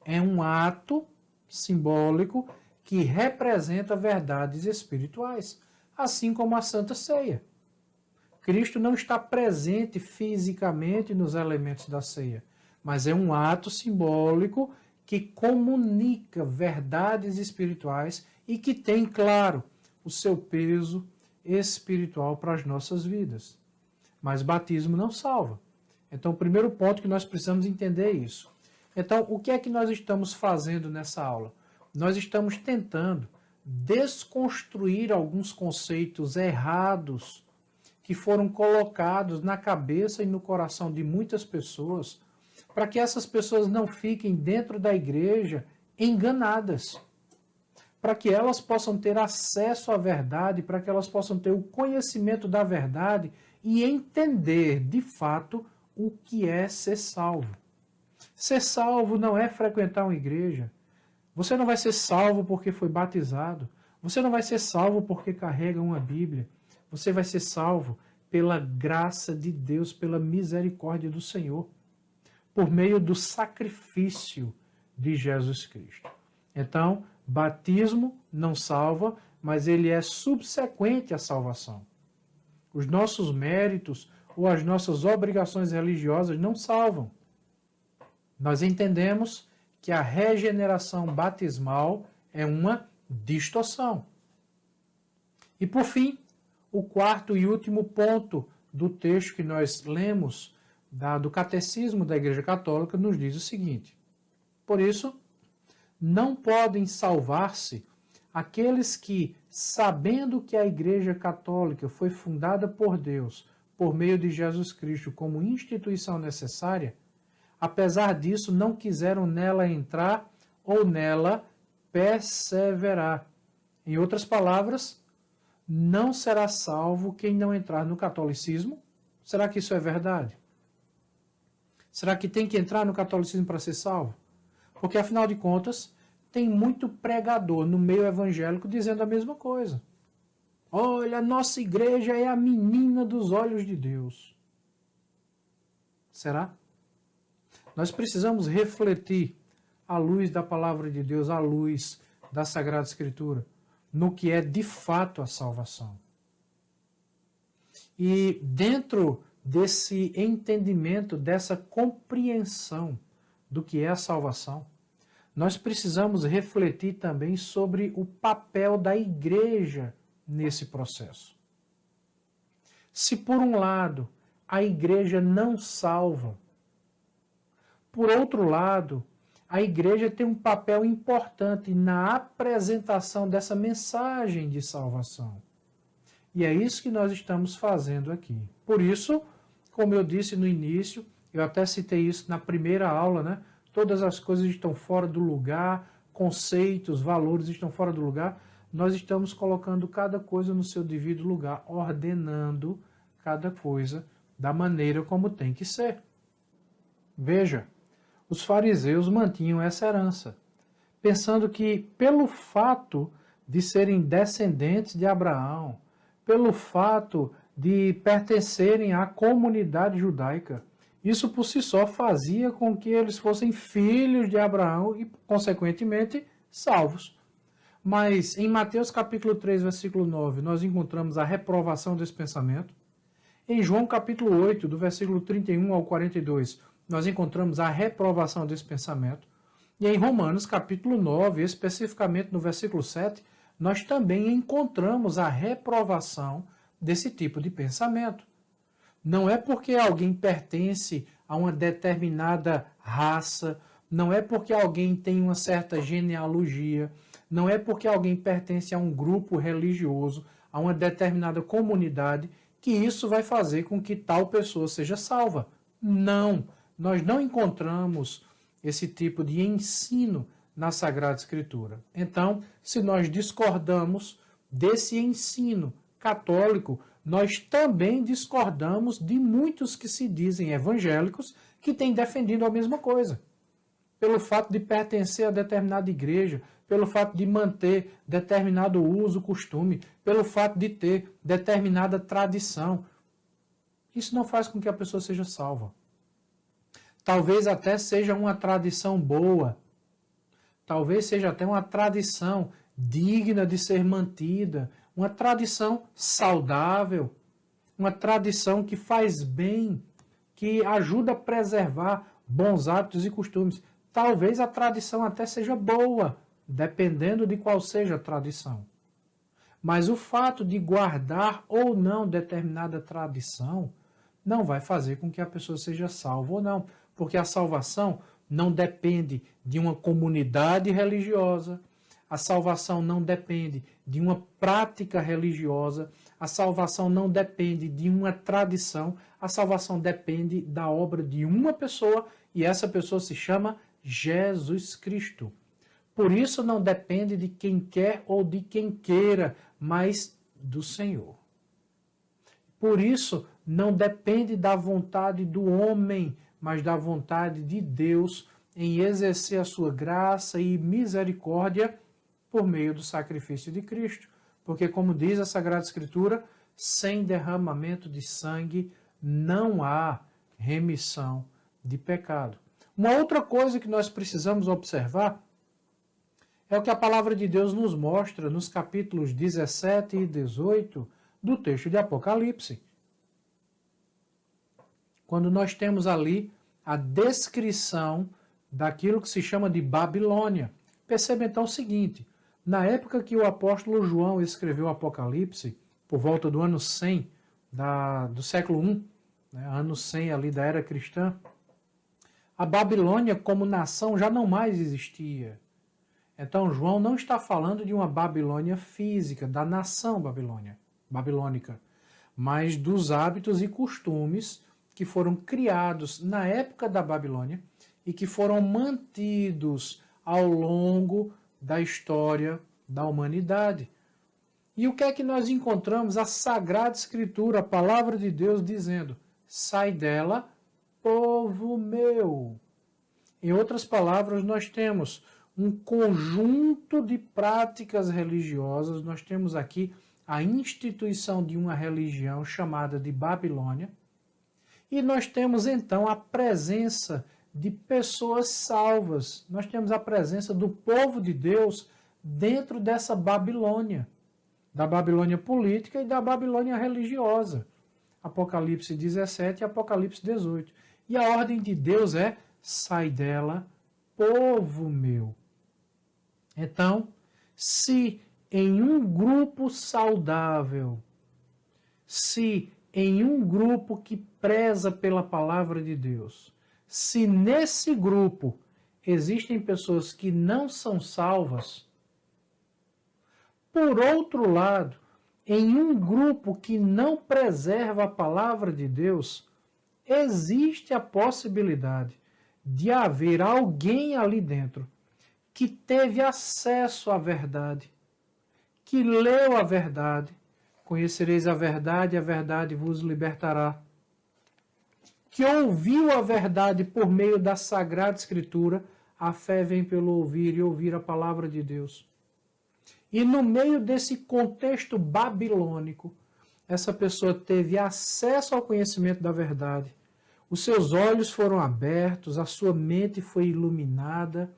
É um ato simbólico que representa verdades espirituais, assim como a Santa Ceia. Cristo não está presente fisicamente nos elementos da ceia, mas é um ato simbólico que comunica verdades espirituais e que tem, claro, o seu peso espiritual para as nossas vidas. Mas batismo não salva. Então, o primeiro ponto que nós precisamos entender é isso. Então, o que é que nós estamos fazendo nessa aula? Nós estamos tentando desconstruir alguns conceitos errados que foram colocados na cabeça e no coração de muitas pessoas, para que essas pessoas não fiquem dentro da igreja enganadas, para que elas possam ter acesso à verdade, para que elas possam ter o conhecimento da verdade e entender, de fato, o que é ser salvo. Ser salvo não é frequentar uma igreja. Você não vai ser salvo porque foi batizado. Você não vai ser salvo porque carrega uma Bíblia. Você vai ser salvo pela graça de Deus, pela misericórdia do Senhor, por meio do sacrifício de Jesus Cristo. Então, batismo não salva, mas ele é subsequente à salvação. Os nossos méritos ou as nossas obrigações religiosas não salvam. Nós entendemos que a regeneração batismal é uma distorção. E por fim, o quarto e último ponto do texto que nós lemos do Catecismo da Igreja Católica nos diz o seguinte: por isso, não podem salvar-se aqueles que, sabendo que a Igreja Católica foi fundada por Deus por meio de Jesus Cristo como instituição necessária, apesar disso não quiseram nela entrar ou nela perseverar. Em outras palavras, não será salvo quem não entrar no catolicismo? Será que isso é verdade? Será que tem que entrar no catolicismo para ser salvo? Porque, afinal de contas, tem muito pregador no meio evangélico dizendo a mesma coisa. Olha, a nossa igreja é a menina dos olhos de Deus. Será? Nós precisamos refletir à luz da palavra de Deus, à luz da Sagrada Escritura, no que é de fato a salvação. E dentro desse entendimento, dessa compreensão do que é a salvação, nós precisamos refletir também sobre o papel da igreja nesse processo. Se por um lado a igreja não salva, por outro lado, a igreja tem um papel importante na apresentação dessa mensagem de salvação. E é isso que nós estamos fazendo aqui. Por isso, como eu disse no início, eu até citei isso na primeira aula, né? Todas as coisas estão fora do lugar, conceitos, valores estão fora do lugar. Nós estamos colocando cada coisa no seu devido lugar, ordenando cada coisa da maneira como tem que ser. Veja, os fariseus mantinham essa herança, pensando que pelo fato de serem descendentes de Abraão, pelo fato de pertencerem à comunidade judaica, isso por si só fazia com que eles fossem filhos de Abraão e, consequentemente, salvos. Mas em Mateus capítulo 3, versículo 9, nós encontramos a reprovação desse pensamento. Em João capítulo 8, do versículo 31 ao 42, nós encontramos a reprovação desse pensamento. E em Romanos capítulo 9, especificamente no versículo 7, nós também encontramos a reprovação desse tipo de pensamento. Não é porque alguém pertence a uma determinada raça, não é porque alguém tem uma certa genealogia, não é porque alguém pertence a um grupo religioso, a uma determinada comunidade, que isso vai fazer com que tal pessoa seja salva. Não, nós não encontramos esse tipo de ensino na Sagrada Escritura. Então, se nós discordamos desse ensino católico, nós também discordamos de muitos que se dizem evangélicos que têm defendido a mesma coisa. Pelo fato de pertencer a determinada igreja, pelo fato de manter determinado uso, costume, pelo fato de ter determinada tradição. Isso não faz com que a pessoa seja salva. Talvez até seja uma tradição boa, talvez seja até uma tradição digna de ser mantida, uma tradição saudável, uma tradição que faz bem, que ajuda a preservar bons hábitos e costumes. Talvez a tradição até seja boa, dependendo de qual seja a tradição. Mas o fato de guardar ou não determinada tradição não vai fazer com que a pessoa seja salva ou não, porque a salvação não depende de uma comunidade religiosa, a salvação não depende de uma prática religiosa, a salvação não depende de uma tradição, a salvação depende da obra de uma pessoa, e essa pessoa se chama Jesus Cristo. Por isso não depende de quem quer ou de quem queira, mas do Senhor. Por isso não depende da vontade do homem, mas da vontade de Deus em exercer a sua graça e misericórdia por meio do sacrifício de Cristo. Porque, como diz a Sagrada Escritura, sem derramamento de sangue não há remissão de pecado. Uma outra coisa que nós precisamos observar é o que a palavra de Deus nos mostra nos capítulos 17 e 18 do texto de Apocalipse. Quando nós temos ali a descrição daquilo que se chama de Babilônia. Perceba então o seguinte, na época que o apóstolo João escreveu o Apocalipse, por volta do ano 100 do século I, né, ano 100 ali da era cristã, a Babilônia como nação já não mais existia. Então João não está falando de uma Babilônia física, da nação babilônica, mas dos hábitos e costumes que foram criados na época da Babilônia e que foram mantidos ao longo da história da humanidade. E o que é que nós encontramos? A Sagrada Escritura, a palavra de Deus dizendo: sai dela, povo meu. Em outras palavras, nós temos um conjunto de práticas religiosas. Nós temos aqui a instituição de uma religião chamada de Babilônia. E nós temos então a presença de pessoas salvas. Nós temos a presença do povo de Deus dentro dessa Babilônia, da Babilônia política e da Babilônia religiosa. Apocalipse 17 e Apocalipse 18. E a ordem de Deus é: sai dela, povo meu. Então, se em um grupo saudável, se em um grupo que preza pela palavra de Deus, se nesse grupo existem pessoas que não são salvas, por outro lado, em um grupo que não preserva a palavra de Deus, existe a possibilidade de haver alguém ali dentro que teve acesso à verdade, que leu a verdade. Conhecereis a verdade vos libertará. Que ouviu a verdade por meio da Sagrada Escritura, a fé vem pelo ouvir e ouvir a palavra de Deus. E no meio desse contexto babilônico, essa pessoa teve acesso ao conhecimento da verdade, os seus olhos foram abertos, a sua mente foi iluminada,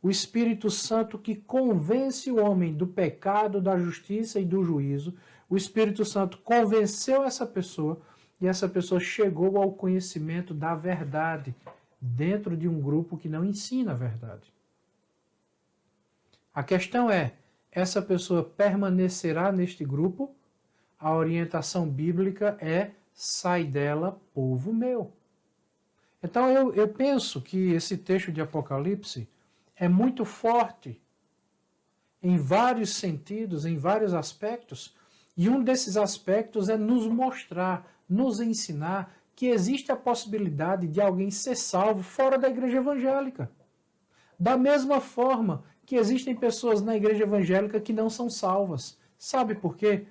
o Espírito Santo que convence o homem do pecado, da justiça e do juízo, o Espírito Santo convenceu essa pessoa e essa pessoa chegou ao conhecimento da verdade dentro de um grupo que não ensina a verdade. A questão é, essa pessoa permanecerá neste grupo? A orientação bíblica é: sai dela, povo meu. Então eu penso que esse texto de Apocalipse é muito forte em vários sentidos, em vários aspectos, e um desses aspectos é nos mostrar, nos ensinar que existe a possibilidade de alguém ser salvo fora da igreja evangélica. Da mesma forma que existem pessoas na igreja evangélica que não são salvas. Sabe por quê?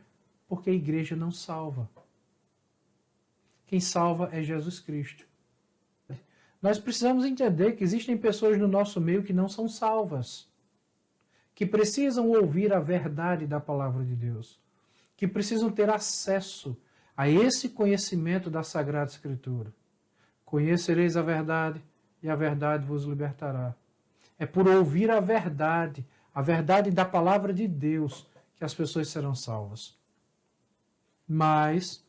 Porque a igreja não salva. Quem salva é Jesus Cristo. Nós precisamos entender que existem pessoas no nosso meio que não são salvas, que precisam ouvir a verdade da palavra de Deus, que precisam ter acesso a esse conhecimento da Sagrada Escritura. Conhecereis a verdade e a verdade vos libertará. É por ouvir a verdade da palavra de Deus, que as pessoas serão salvas. Mas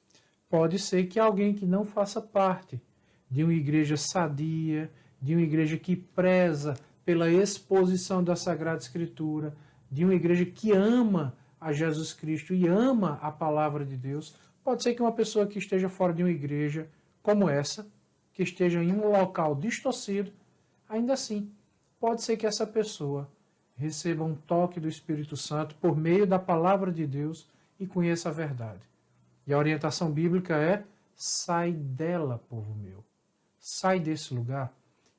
pode ser que alguém que não faça parte de uma igreja sadia, de uma igreja que preza pela exposição da Sagrada Escritura, de uma igreja que ama a Jesus Cristo e ama a palavra de Deus, pode ser que uma pessoa que esteja fora de uma igreja como essa, que esteja em um local distorcido, ainda assim, pode ser que essa pessoa receba um toque do Espírito Santo por meio da palavra de Deus e conheça a verdade. E a orientação bíblica é: sai dela, povo meu. Sai desse lugar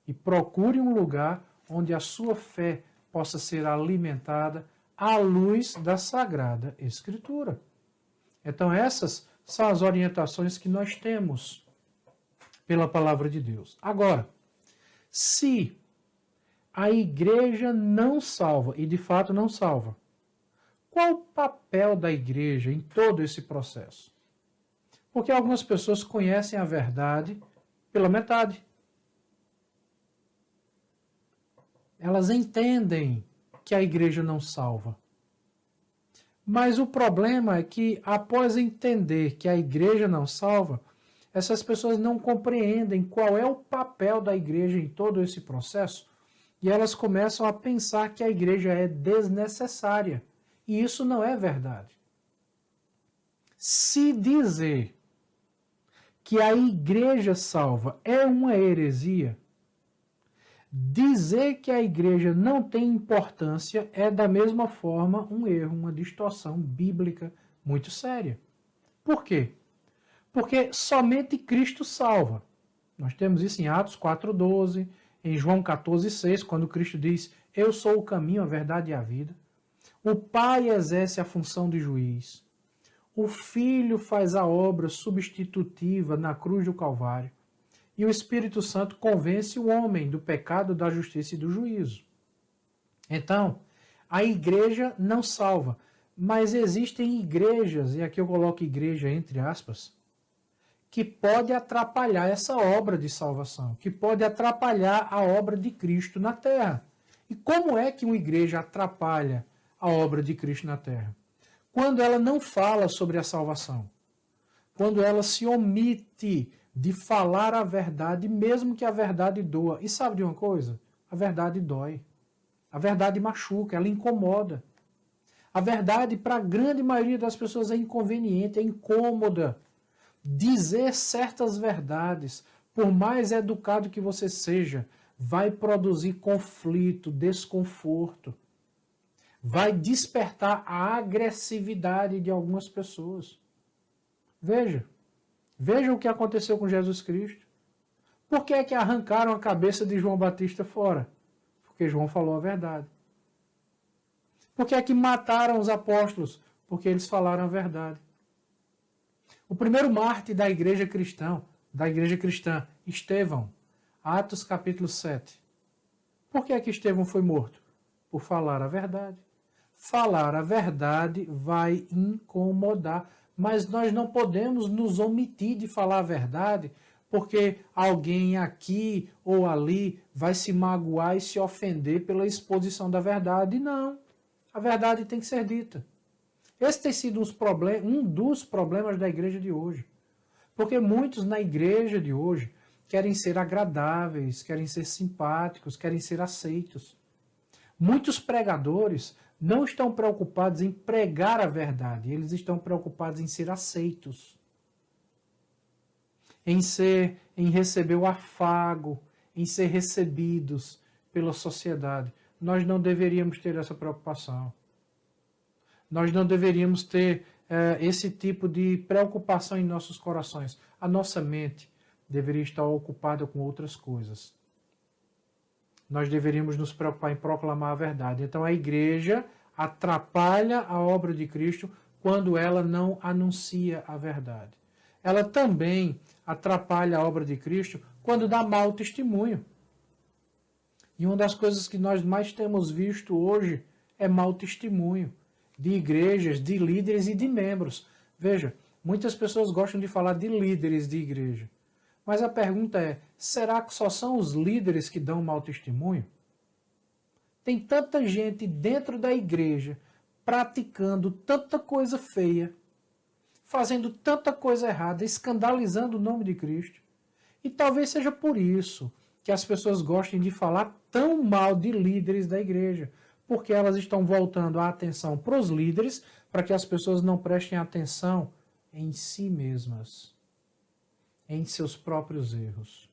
e procure um lugar onde a sua fé possa ser alimentada à luz da Sagrada Escritura. Então essas são as orientações que nós temos pela palavra de Deus. Agora, se a igreja não salva, e de fato não salva, qual o papel da igreja em todo esse processo? Porque algumas pessoas conhecem a verdade pela metade. Elas entendem que a igreja não salva. Mas o problema é que, após entender que a igreja não salva, essas pessoas não compreendem qual é o papel da igreja em todo esse processo e elas começam a pensar que a igreja é desnecessária. E isso não é verdade. Se dizer que a igreja salva é uma heresia, dizer que a igreja não tem importância é da mesma forma um erro, uma distorção bíblica muito séria. Por quê? Porque somente Cristo salva. Nós temos isso em Atos 4,12, em João 14,6, quando Cristo diz: eu sou o caminho, a verdade e a vida. O Pai exerce a função de juiz. O Filho faz a obra substitutiva na cruz do Calvário. E o Espírito Santo convence o homem do pecado, da justiça e do juízo. Então, a igreja não salva, mas existem igrejas, e aqui eu coloco igreja entre aspas, que pode atrapalhar essa obra de salvação, que pode atrapalhar a obra de Cristo na terra. E como é que uma igreja atrapalha a obra de Cristo na terra? Quando ela não fala sobre a salvação, quando ela se omite de falar a verdade, mesmo que a verdade doa. E sabe de uma coisa? A verdade dói. A verdade machuca, ela incomoda. A verdade, para a grande maioria das pessoas, é inconveniente, é incômoda. Dizer certas verdades, por mais educado que você seja, vai produzir conflito, desconforto. Vai despertar a agressividade de algumas pessoas. Veja o que aconteceu com Jesus Cristo. Por que é que arrancaram a cabeça de João Batista fora? Porque João falou a verdade. Por que é que mataram os apóstolos? Porque eles falaram a verdade. O primeiro mártir da igreja cristã, Estevão, Atos capítulo 7. Por que é que Estevão foi morto? Por falar a verdade. Falar a verdade vai incomodar, mas nós não podemos nos omitir de falar a verdade, porque alguém aqui ou ali vai se magoar e se ofender pela exposição da verdade. Não. A verdade tem que ser dita. Esse tem sido um dos problemas da igreja de hoje. Porque muitos na igreja de hoje querem ser agradáveis, querem ser simpáticos, querem ser aceitos. Muitos pregadores não estão preocupados em pregar a verdade, eles estão preocupados em ser aceitos. Em receber o afago, em ser recebidos pela sociedade. Nós não deveríamos ter essa preocupação. Nós não deveríamos ter esse tipo de preocupação em nossos corações. A nossa mente deveria estar ocupada com outras coisas. Nós deveríamos nos preocupar em proclamar a verdade. Então a igreja atrapalha a obra de Cristo quando ela não anuncia a verdade. Ela também atrapalha a obra de Cristo quando dá mau testemunho. E uma das coisas que nós mais temos visto hoje é mau testemunho de igrejas, de líderes e de membros. Veja, muitas pessoas gostam de falar de líderes de igreja. Mas a pergunta é, será que só são os líderes que dão mau testemunho? Tem tanta gente dentro da igreja praticando tanta coisa feia, fazendo tanta coisa errada, escandalizando o nome de Cristo. E talvez seja por isso que as pessoas gostem de falar tão mal de líderes da igreja, porque elas estão voltando a atenção para os líderes, para que as pessoas não prestem atenção em si mesmas, em seus próprios erros.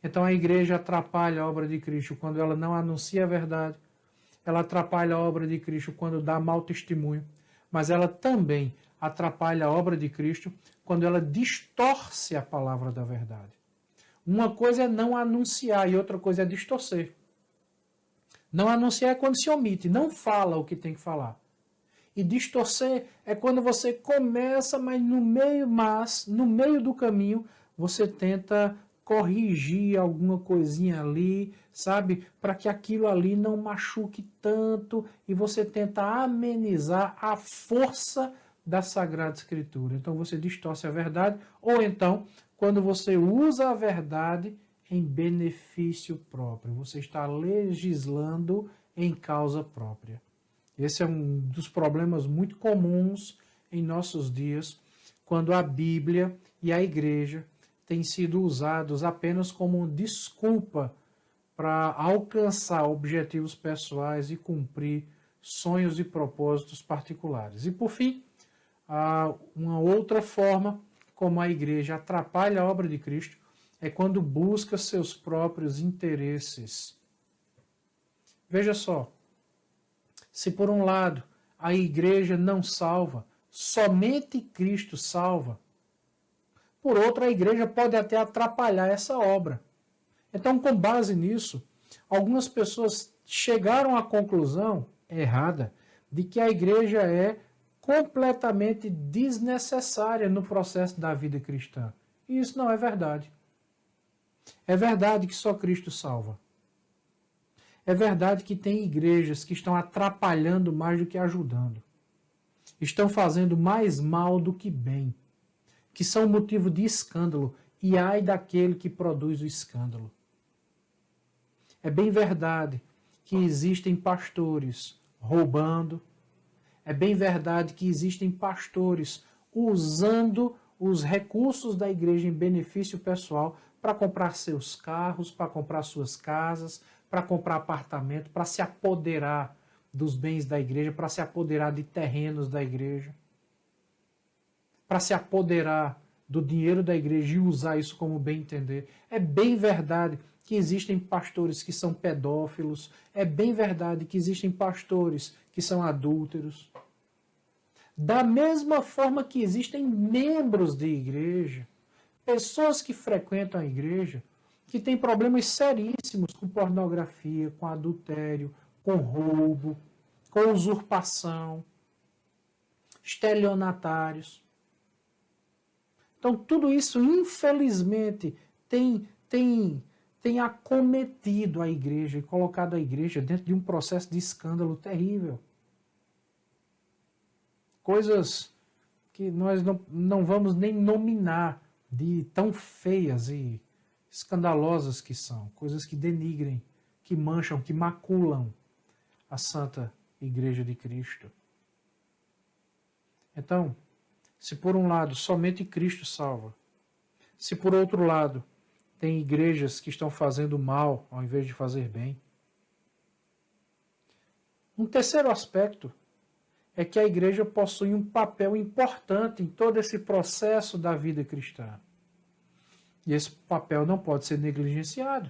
Então a igreja atrapalha a obra de Cristo quando ela não anuncia a verdade, ela atrapalha a obra de Cristo quando dá mau testemunho, mas ela também atrapalha a obra de Cristo quando ela distorce a palavra da verdade. Uma coisa é não anunciar e outra coisa é distorcer. Não anunciar é quando se omite, não fala o que tem que falar. E distorcer é quando você começa, mas no meio do caminho, você tenta corrigir alguma coisinha ali, sabe? Para que aquilo ali não machuque tanto e você tenta amenizar a força da Sagrada Escritura. Então você distorce a verdade, ou então, quando você usa a verdade em benefício próprio, você está legislando em causa própria. Esse é um dos problemas muito comuns em nossos dias, quando a Bíblia e a igreja têm sido usados apenas como desculpa para alcançar objetivos pessoais e cumprir sonhos e propósitos particulares. E por fim, uma outra forma como a igreja atrapalha a obra de Cristo é quando busca seus próprios interesses. Veja só, se por um lado a igreja não salva, somente Cristo salva, por outro a igreja pode até atrapalhar essa obra. Então, com base nisso, algumas pessoas chegaram à conclusão errada de que a igreja é completamente desnecessária no processo da vida cristã. E isso não é verdade. É verdade que só Cristo salva. É verdade que tem igrejas que estão atrapalhando mais do que ajudando. Estão fazendo mais mal do que bem. Que são motivo de escândalo. E ai daquele que produz o escândalo. É bem verdade que existem pastores roubando. É bem verdade que existem pastores usando os recursos da igreja em benefício pessoal para comprar seus carros, para comprar suas casas, para comprar apartamento, para se apoderar dos bens da igreja, para se apoderar de terrenos da igreja, para se apoderar do dinheiro da igreja e usar isso como bem entender. É bem verdade que existem pastores que são pedófilos, é bem verdade que existem pastores que são adúlteros. Da mesma forma que existem membros de igreja, pessoas que frequentam a igreja, que têm problemas seríssimos com pornografia, com adultério, com roubo, com usurpação, estelionatários. Então, tudo isso, infelizmente, tem acometido a igreja e colocado a igreja dentro de um processo de escândalo terrível. Coisas que nós não vamos nem nominar de tão feias e escandalosas que são. Coisas que denigrem, que mancham, que maculam a Santa Igreja de Cristo. Então, se por um lado somente Cristo salva, se por outro lado tem igrejas que estão fazendo mal ao invés de fazer bem. Um terceiro aspecto é que a igreja possui um papel importante em todo esse processo da vida cristã. E esse papel não pode ser negligenciado.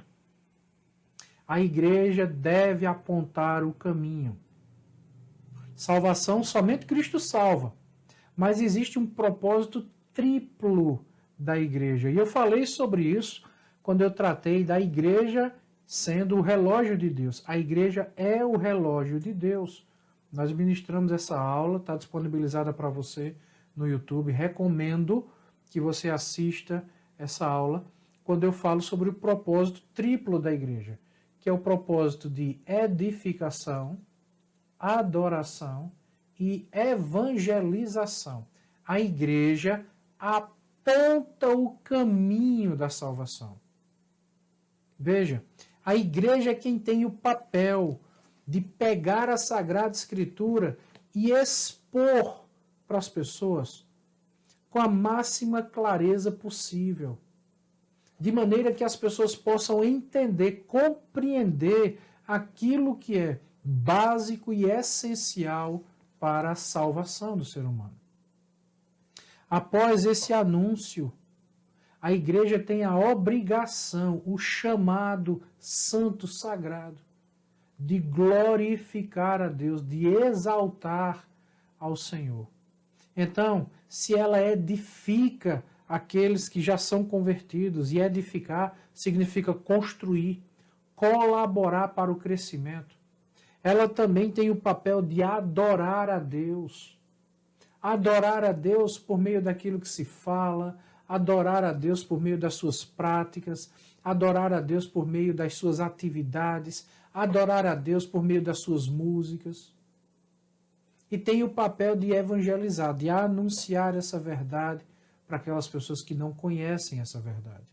A igreja deve apontar o caminho. Salvação somente Cristo salva. Mas existe um propósito triplo da igreja. E eu falei sobre isso quando eu tratei da igreja sendo o relógio de Deus. A igreja é o relógio de Deus. Nós ministramos essa aula, está disponibilizada para você no YouTube. Recomendo que você assista essa aula quando eu falo sobre o propósito triplo da igreja, que é o propósito de edificação, adoração e evangelização. A igreja aponta o caminho da salvação. Veja, a igreja é quem tem o papel de pegar a Sagrada Escritura e expor para as pessoas com a máxima clareza possível, de maneira que as pessoas possam entender, compreender aquilo que é básico e essencial para a salvação do ser humano. Após esse anúncio, a igreja tem a obrigação, o chamado santo sagrado, de glorificar a Deus, de exaltar ao Senhor. Então, se ela edifica aqueles que já são convertidos, e edificar significa construir, colaborar para o crescimento, ela também tem o papel de adorar a Deus. Adorar a Deus por meio daquilo que se fala, adorar a Deus por meio das suas práticas, adorar a Deus por meio das suas atividades, adorar a Deus por meio das suas músicas. E tem o papel de evangelizar, de anunciar essa verdade para aquelas pessoas que não conhecem essa verdade.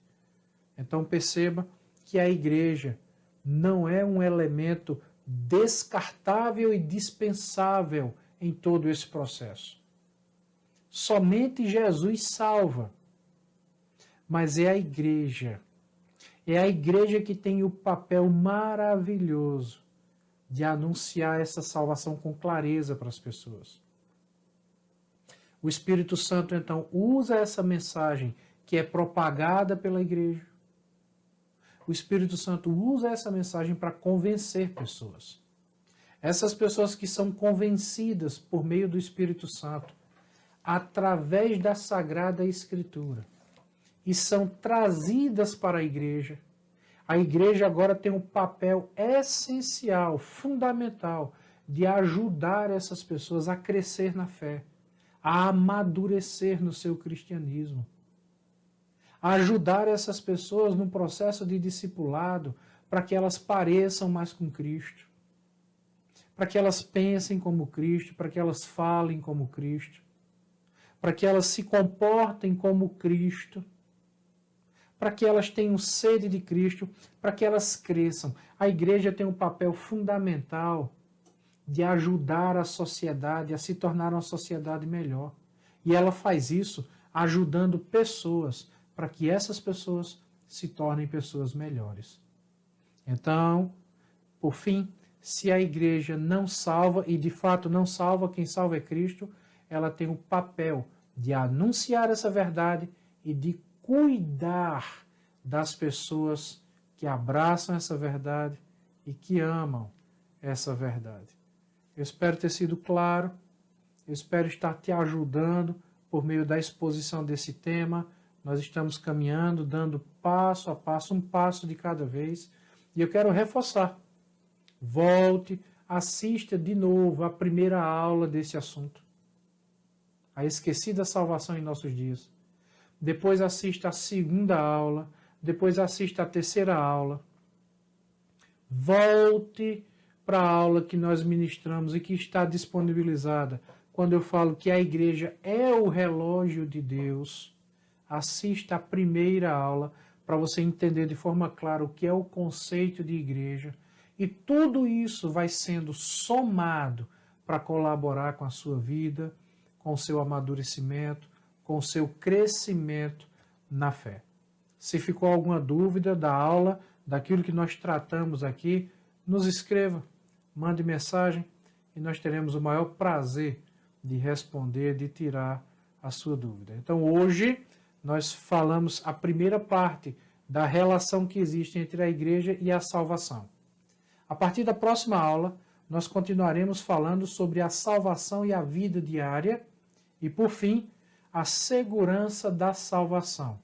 Então perceba que a igreja não é um elemento descartável e dispensável em todo esse processo. Somente Jesus salva. Mas é a igreja. É a igreja que tem o papel maravilhoso de anunciar essa salvação com clareza para as pessoas. O Espírito Santo, então, usa essa mensagem que é propagada pela igreja. O Espírito Santo usa essa mensagem para convencer pessoas. Essas pessoas que são convencidas por meio do Espírito Santo, através da Sagrada Escritura, e são trazidas para a igreja. A igreja agora tem um papel essencial, fundamental, de ajudar essas pessoas a crescer na fé, a amadurecer no seu cristianismo, a ajudar essas pessoas no processo de discipulado para que elas pareçam mais com Cristo, para que elas pensem como Cristo, para que elas falem como Cristo, para que elas se comportem como Cristo, para que elas tenham sede de Cristo, para que elas cresçam. A igreja tem um papel fundamental de ajudar a sociedade a se tornar uma sociedade melhor. E ela faz isso ajudando pessoas, para que essas pessoas se tornem pessoas melhores. Então, por fim, se a igreja não salva, e de fato não salva, quem salva é Cristo, ela tem o papel de anunciar essa verdade e de cuidar das pessoas que abraçam essa verdade e que amam essa verdade. Eu espero ter sido claro, eu espero estar te ajudando por meio da exposição desse tema. Nós estamos caminhando, dando passo a passo, um passo de cada vez, e eu quero reforçar. Volte, assista de novo a primeira aula desse assunto, a esquecida salvação em nossos dias. Depois assista a segunda aula, depois assista a terceira aula. Volte para a aula que nós ministramos e que está disponibilizada. Quando eu falo que a igreja é o relógio de Deus, assista a primeira aula para você entender de forma clara o que é o conceito de igreja. E tudo isso vai sendo somado para colaborar com a sua vida, com o seu amadurecimento, com o seu crescimento na fé. Se ficou alguma dúvida da aula, daquilo que nós tratamos aqui, nos escreva, mande mensagem e nós teremos o maior prazer de responder, de tirar a sua dúvida. Então hoje nós falamos a primeira parte da relação que existe entre a igreja e a salvação. A partir da próxima aula, nós continuaremos falando sobre a salvação e a vida diária e, por fim, a segurança da salvação,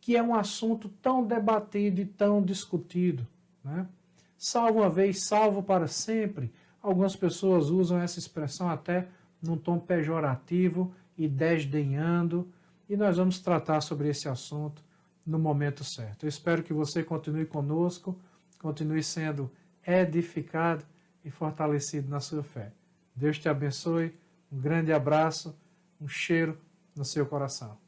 que é um assunto tão debatido e tão discutido, né? Salvo uma vez, salvo para sempre. Algumas pessoas usam essa expressão até num tom pejorativo e desdenhando, e nós vamos tratar sobre esse assunto no momento certo. Eu espero que você continue conosco, continue sendo edificado e fortalecido na sua fé. Deus te abençoe, um grande abraço, um cheiro no seu coração.